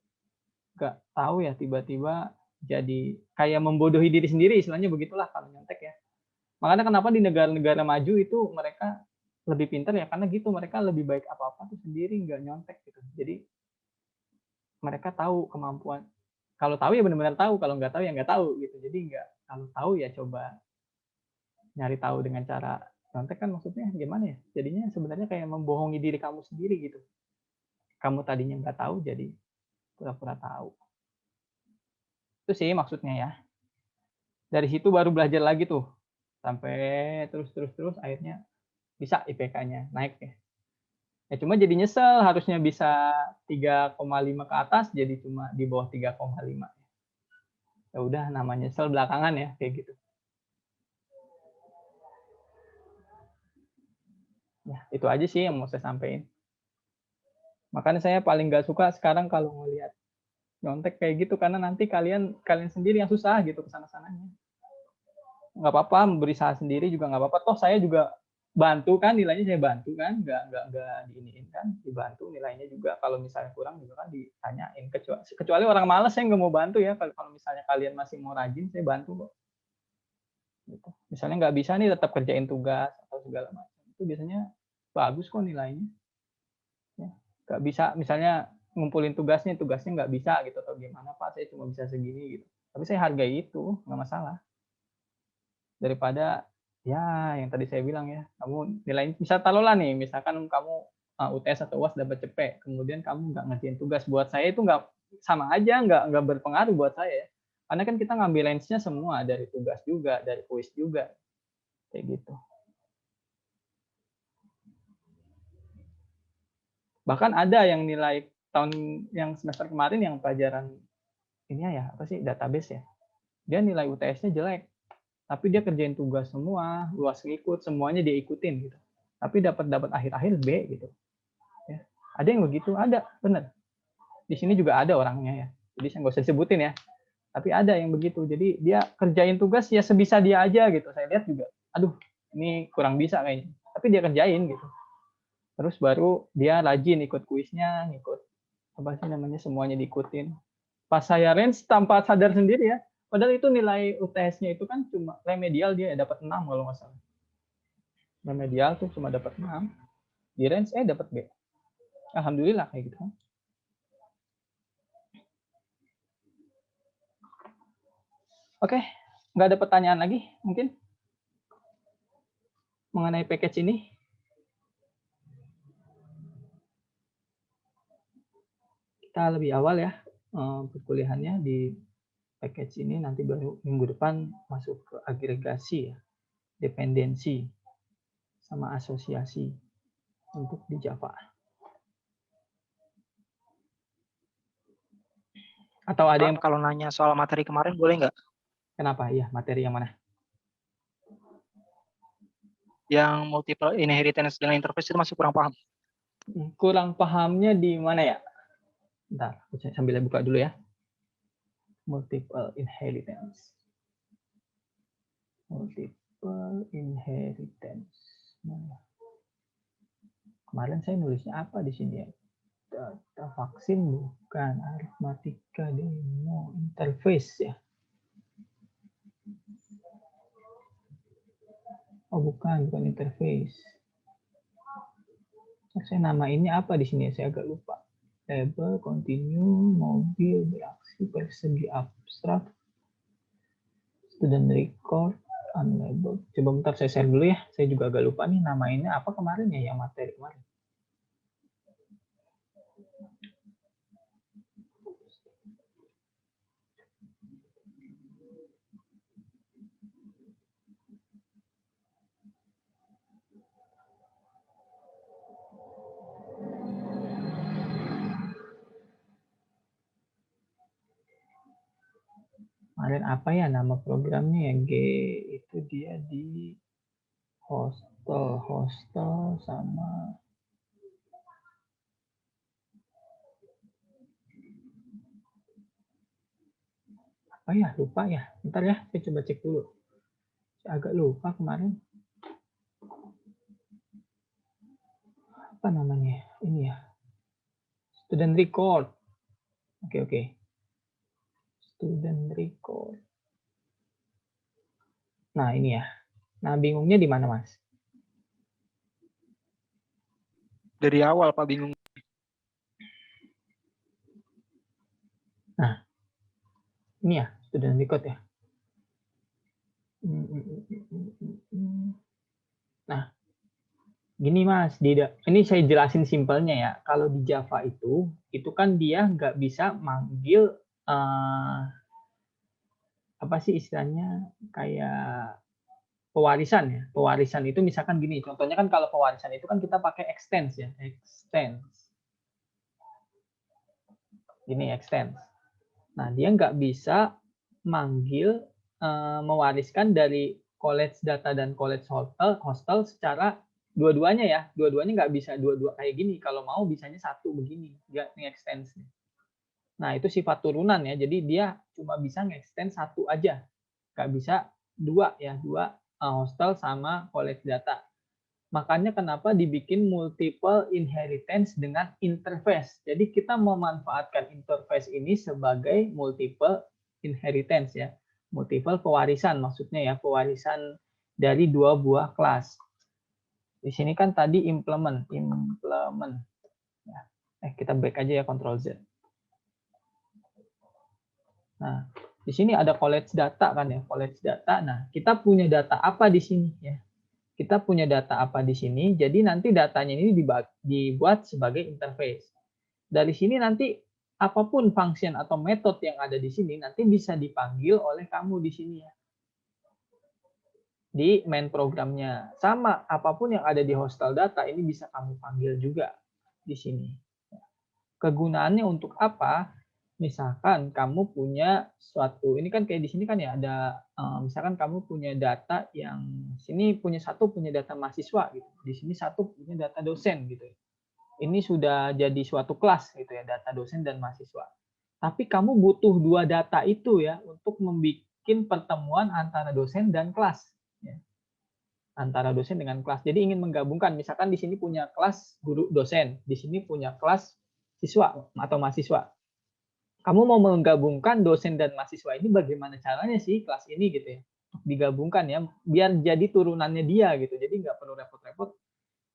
nggak tahu ya tiba-tiba jadi kayak membodohi diri sendiri, istilahnya begitulah kalau nyontek ya. Makanya kenapa di negara-negara maju itu mereka lebih pintar ya karena gitu, mereka lebih baik apa-apa tuh sendiri nggak nyontek gitu. Jadi mereka tahu kemampuan. Kalau tahu ya benar-benar tahu, kalau nggak tahu ya nggak tahu gitu. Jadi nggak, kalau tahu ya coba nyari tahu dengan cara nyontek kan maksudnya gimana ya? Jadinya sebenarnya kayak membohongi diri kamu sendiri gitu. Kamu tadinya nggak tahu jadi pura-pura tahu. Itu sih maksudnya ya. Dari situ baru belajar lagi tuh. Sampai terus akhirnya bisa IPK-nya naik ya. Ya cuma jadi nyesel, harusnya bisa 3,5 ke atas jadi cuma di bawah 3,5. Ya udah namanya nyesel belakangan ya kayak gitu. Ya, itu aja sih yang mau saya sampaikan. Makanya saya paling nggak suka sekarang kalau ngelihat nyontek kayak gitu karena nanti kalian sendiri yang susah gitu kesana-sananya. Nggak apa-apa berusaha sendiri juga nggak apa-apa. Toh saya juga bantu kan, nilainya saya bantu kan, nggak diiniin kan, dibantu nilainya juga. Kalau misalnya kurang juga kan ditanyain. Kecuali orang malas saya nggak mau bantu ya. Kalau misalnya kalian masih mau rajin saya bantu kok. Gitu. Misalnya nggak bisa nih tetap kerjain tugas atau segala macam itu biasanya bagus kok nilainya. Ya. nggak bisa misalnya ngumpulin tugasnya nggak bisa gitu atau gimana Pak, saya cuma bisa segini gitu. Tapi saya hargai itu, nggak masalah. Daripada ya yang tadi saya bilang ya, kamu nilai misal taruhlah nih, misalkan kamu UTS atau UAS dapat cepet, kemudian kamu nggak ngerjain tugas, buat saya itu nggak sama aja, nggak berpengaruh buat saya. Karena kan kita ngambil range-nya semua, dari tugas juga, dari kuis juga, kayak gitu. Bahkan ada yang nilai tahun yang semester kemarin yang pelajaran ini ya apa sih database ya, dia nilai UTS-nya jelek, tapi dia kerjain tugas semua, luas ngikut, semuanya dia ikutin gitu. Tapi dapat akhir-akhir B gitu. Ya. Ada yang begitu, ada, bener. Di sini juga ada orangnya ya. Jadi saya nggak usah disebutin ya. Tapi ada yang begitu. Jadi dia kerjain tugas ya sebisa dia aja gitu. Saya lihat juga, aduh, ini kurang bisa kayaknya. Tapi dia kerjain gitu. Terus baru dia rajin ikut kuisnya, ikut apa sih namanya, semuanya diikutin. Pas saya range tanpa sadar sendiri ya. Padahal itu nilai UTS-nya itu kan cuma remedial, dia dapat 6 kalau nggak salah. Remedial tuh cuma dapat 6. Di range dapat B. Alhamdulillah kayak gitu. Oke, nggak ada pertanyaan lagi mungkin mengenai package ini? Kita lebih awal ya perkuliahannya di package ini, nanti baru minggu depan masuk ke agregasi ya, dependensi sama asosiasi untuk di Java. Atau ada yang kalau nanya soal materi kemarin boleh nggak? Kenapa? Iya, materi yang mana? Yang multiple inheritance dengan interface itu masih kurang paham. Kurang pahamnya di mana ya? Bentar, saya sambil buka dulu ya. Multiple inheritance. Multiple inheritance. Nah, kemarin saya nulisnya apa di sini ya? Data vaksin bukan, aritmatika demo, interface ya. Oh bukan interface. Saya namainnya apa di sini? Saya agak lupa. Label, continue, mobil, beraksi, persegi abstrak, student record, unlabeled. Coba bentar saya share dulu ya. Saya juga agak lupa nih namainnya apa kemarin ya, yang materi kemarin. Kemarin apa ya nama programnya ya? G itu dia di hostel sama apa ya, lupa ya. Bentar ya, saya coba cek dulu. Saya agak lupa kemarin. Apa namanya? Ini ya. Student record. Oke. Student record. Nah, ini ya. Nah, bingungnya di mana, Mas? Dari awal Pak bingung. Nah, ini ya, student record ya. Nah, gini Mas, ini saya jelasin simpelnya ya. Kalau di Java itu kan dia nggak bisa manggil apa sih istilahnya, kayak pewarisan ya. Pewarisan itu misalkan gini, contohnya kan kalau pewarisan itu kan kita pakai extends ya, extends. Gini extends. Nah, dia nggak bisa manggil mewariskan dari college data dan college hostel secara dua-duanya ya. Dua-duanya nggak bisa dua-dua kayak gini. Kalau mau bisanya satu begini, dia nge-extends. Nah, itu sifat turunan ya. Jadi dia cuma bisa nge-extend satu aja. Nggak bisa dua ya, dua hostel sama college data. Makanya kenapa dibikin multiple inheritance dengan interface. Jadi kita memanfaatkan interface ini sebagai multiple inheritance ya. Multiple pewarisan maksudnya ya, pewarisan dari dua buah kelas. Di sini kan tadi implement. Ya. Kita back aja ya, Ctrl Z. Nah, di sini ada collect data kan ya, collect data. Nah, kita punya data apa di sini ya? Kita punya data apa di sini? Jadi nanti datanya ini dibuat sebagai interface. Dari sini nanti apapun function atau metode yang ada di sini nanti bisa dipanggil oleh kamu di sini ya. Di main programnya. Sama, apapun yang ada di hostel data ini bisa kamu panggil juga di sini. Kegunaannya untuk apa? Misalkan kamu punya suatu, ini kan kayak di sini kan ya ada, misalkan kamu punya data yang sini punya data mahasiswa gitu, di sini satu punya data dosen gitu. Ini sudah jadi suatu kelas gitu ya, data dosen dan mahasiswa. Tapi kamu butuh dua data itu ya untuk membuat pertemuan antara dosen dan kelas. Ya. Antara dosen dengan kelas. Jadi ingin menggabungkan, misalkan di sini punya kelas guru dosen, di sini punya kelas siswa atau mahasiswa. Kamu mau menggabungkan dosen dan mahasiswa ini bagaimana caranya sih kelas ini gitu ya? Digabungkan ya, biar jadi turunannya dia gitu. Jadi nggak perlu repot-repot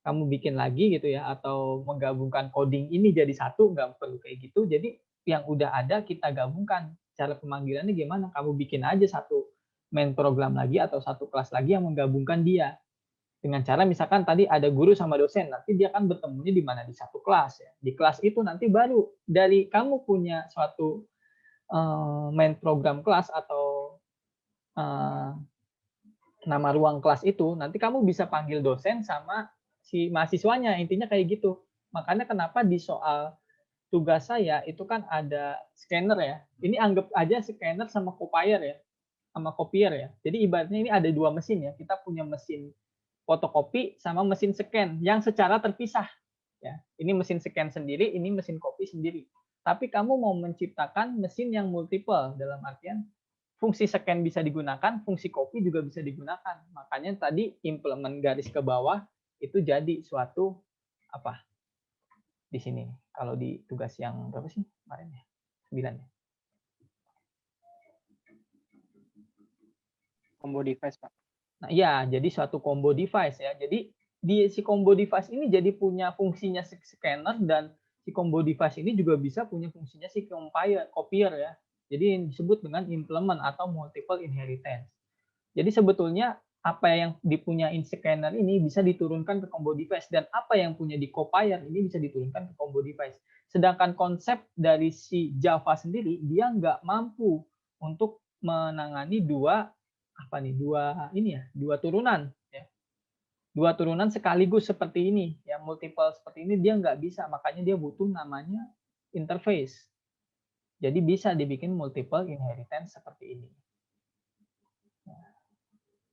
kamu bikin lagi gitu ya, atau menggabungkan coding ini jadi satu, nggak perlu kayak gitu. Jadi yang udah ada kita gabungkan. Cara pemanggilannya gimana? Kamu bikin aja satu main program lagi atau satu kelas lagi yang menggabungkan dia. Dengan cara misalkan tadi ada guru sama dosen, nanti dia kan bertemunya di mana? Di satu kelas ya. Di kelas itu nanti baru dari kamu punya suatu main program kelas atau nama ruang kelas itu, nanti kamu bisa panggil dosen sama si mahasiswanya, intinya kayak gitu. Makanya kenapa di soal tugas saya itu kan ada scanner ya. Ini anggap aja scanner sama copier ya, sama copier ya. Jadi ibaratnya ini ada dua mesin ya. Kita punya mesin fotokopi sama mesin scan yang secara terpisah. Ya, ini mesin scan sendiri, ini mesin copy sendiri. Tapi kamu mau menciptakan mesin yang multiple dalam artian fungsi scan bisa digunakan, fungsi copy juga bisa digunakan. Makanya tadi implement garis ke bawah itu jadi suatu apa? Di sini. Kalau di tugas yang berapa sih kemarin ya? 9 ya. Combo device, Pak. Nah, iya, jadi suatu combo device ya. Jadi di si combo device ini jadi punya fungsinya si scanner dan si combo device ini juga bisa punya fungsinya si copier ya. Jadi yang disebut dengan implement atau multiple inheritance. Jadi sebetulnya apa yang dipunyain scanner ini bisa diturunkan ke combo device dan apa yang punya di copier ini bisa diturunkan ke combo device. Sedangkan konsep dari si Java sendiri dia nggak mampu untuk menangani dua turunan ya. Dua turunan sekaligus seperti ini ya, multiple seperti ini dia nggak bisa, makanya dia butuh namanya interface. Jadi bisa dibikin multiple inheritance seperti ini.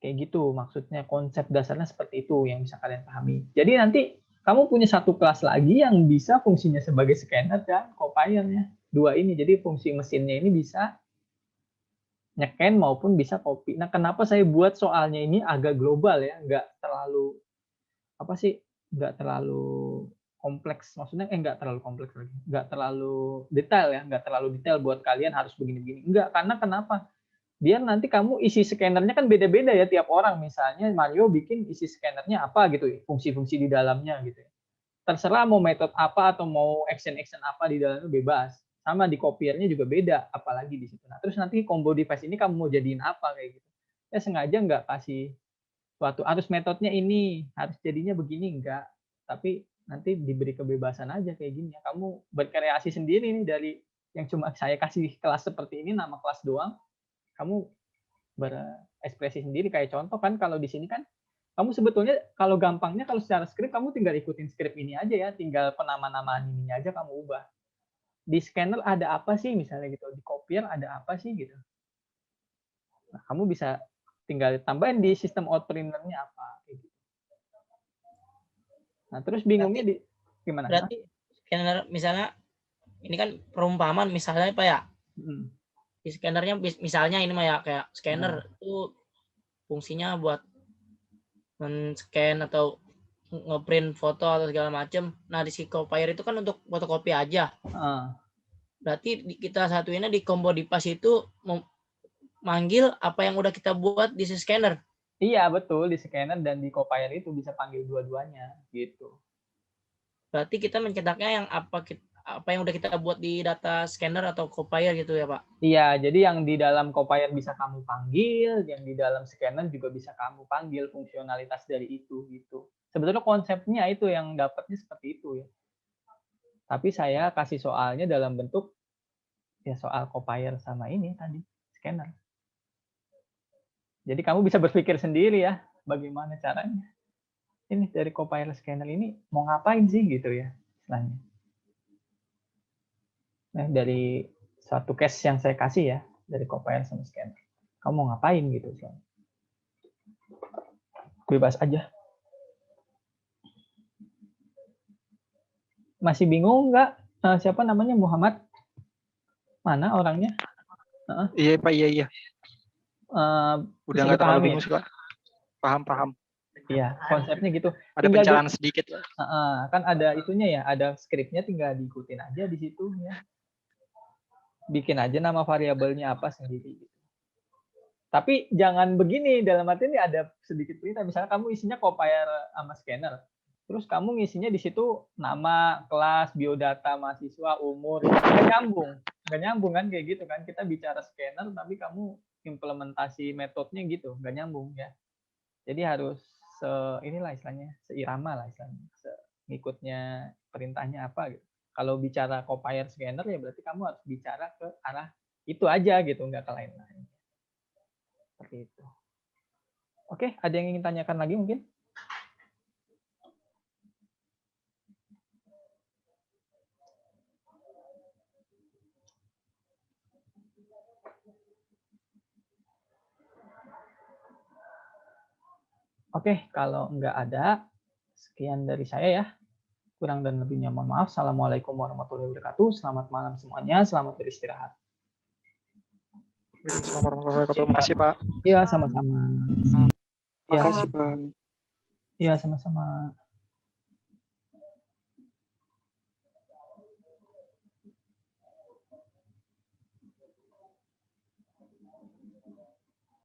Kayak gitu maksudnya, konsep dasarnya seperti itu yang bisa kalian pahami. Jadi nanti kamu punya satu kelas lagi yang bisa fungsinya sebagai scanner dan copier-nya. Dua ini, jadi fungsi mesinnya ini bisa nge-scan maupun bisa copy. Nah, kenapa saya buat soalnya ini agak global ya, nggak terlalu nggak terlalu kompleks. Maksudnya nggak terlalu kompleks lagi, nggak terlalu detail ya, nggak terlalu detail buat kalian harus begini-begini. Nggak, karena kenapa? Biar nanti kamu isi scannernya kan beda-beda ya tiap orang. Misalnya Mario bikin isi scannernya apa gitu ya, fungsi-fungsi di dalamnya gitu ya. Terserah mau metode apa atau mau action-action apa di dalamnya bebas. Sama di copiernya juga beda, apalagi di situ. Nah, terus nanti combo device ini kamu mau jadiin apa kayak gitu. Ya sengaja nggak kasih suatu harus metodenya ini, harus jadinya begini, enggak. Tapi nanti diberi kebebasan aja kayak gini. Kamu berkreasi sendiri nih dari yang cuma saya kasih kelas seperti ini, nama kelas doang. Kamu berekspresi sendiri, kayak contoh kan kalau di sini kan kamu sebetulnya kalau gampangnya kalau secara skrip kamu tinggal ikutin skrip ini aja ya, tinggal penama-namaan ininya aja kamu ubah. Di scanner ada apa sih misalnya gitu, di copier ada apa sih gitu. Nah, kamu bisa tinggal tambahin di sistem outprinter-nya apa gitu. Nah, terus bingungnya di gimana? Berarti scanner misalnya ini kan perumpamaan misalnya Pak ya. Di scannernya misalnya ini mah ya kayak scanner itu fungsinya buat men-scan atau ngeprint foto atau segala macam. Nah di si copier itu kan untuk fotokopi aja. Berarti kita satuinnya di combo device itu manggil apa yang udah kita buat di si scanner. Iya betul, di scanner dan di copier itu bisa panggil dua-duanya gitu. berarti kita mencetaknya yang apa yang udah kita buat di data scanner atau Copilot gitu ya, Pak? Iya, jadi yang di dalam Copilot bisa kamu panggil, yang di dalam scanner juga bisa kamu panggil fungsionalitas dari itu gitu. Sebetulnya konsepnya itu yang dapatnya seperti itu ya. Tapi saya kasih soalnya dalam bentuk ya soal Copilot sama ini tadi, scanner. Jadi kamu bisa berpikir sendiri ya, bagaimana caranya. Ini dari Copilot scanner ini mau ngapain sih gitu ya, istilahnya. Nah, dari satu case yang saya kasih ya, dari Copilot sama scanner. Kamu mau ngapain gitu. Bebas aja. Masih bingung nggak? Siapa namanya Muhammad? Mana orangnya? Iya Pak, iya. Udah nggak terlalu bingung sih Pak. Paham. Iya, konsepnya gitu. Ada pencerahan sedikit. Kan ada itunya ya, ada skripnya, tinggal diikutin aja di situ ya. Bikin aja nama variabelnya apa sendiri. Tapi jangan begini, dalam arti ini ada sedikit perintah. Misalnya kamu isinya Copilot sama scanner. Terus kamu ngisinya di situ nama, kelas, biodata mahasiswa, umur. Nggak nyambung kan kayak gitu kan. Kita bicara scanner, tapi kamu implementasi metodenya gitu. Nggak nyambung ya. Jadi harus inilah istilahnya, seirama lah istilahnya. Ngikutnya perintahnya apa gitu. Kalau bicara Copilot scanner ya berarti kamu harus bicara ke arah itu aja gitu, nggak ke lain-lain. Seperti itu. Oke, ada yang ingin tanyakan lagi mungkin? Oke, kalau nggak ada, sekian dari saya ya. Kurang dan lebihnya mohon maaf. Assalamualaikum warahmatullahi wabarakatuh. Selamat malam semuanya. Selamat beristirahat. Assalamualaikum warahmatullahi wabarakatuh. Terima kasih Pak. Iya, sama-sama. Terima kasih Pak. Iya, sama-sama.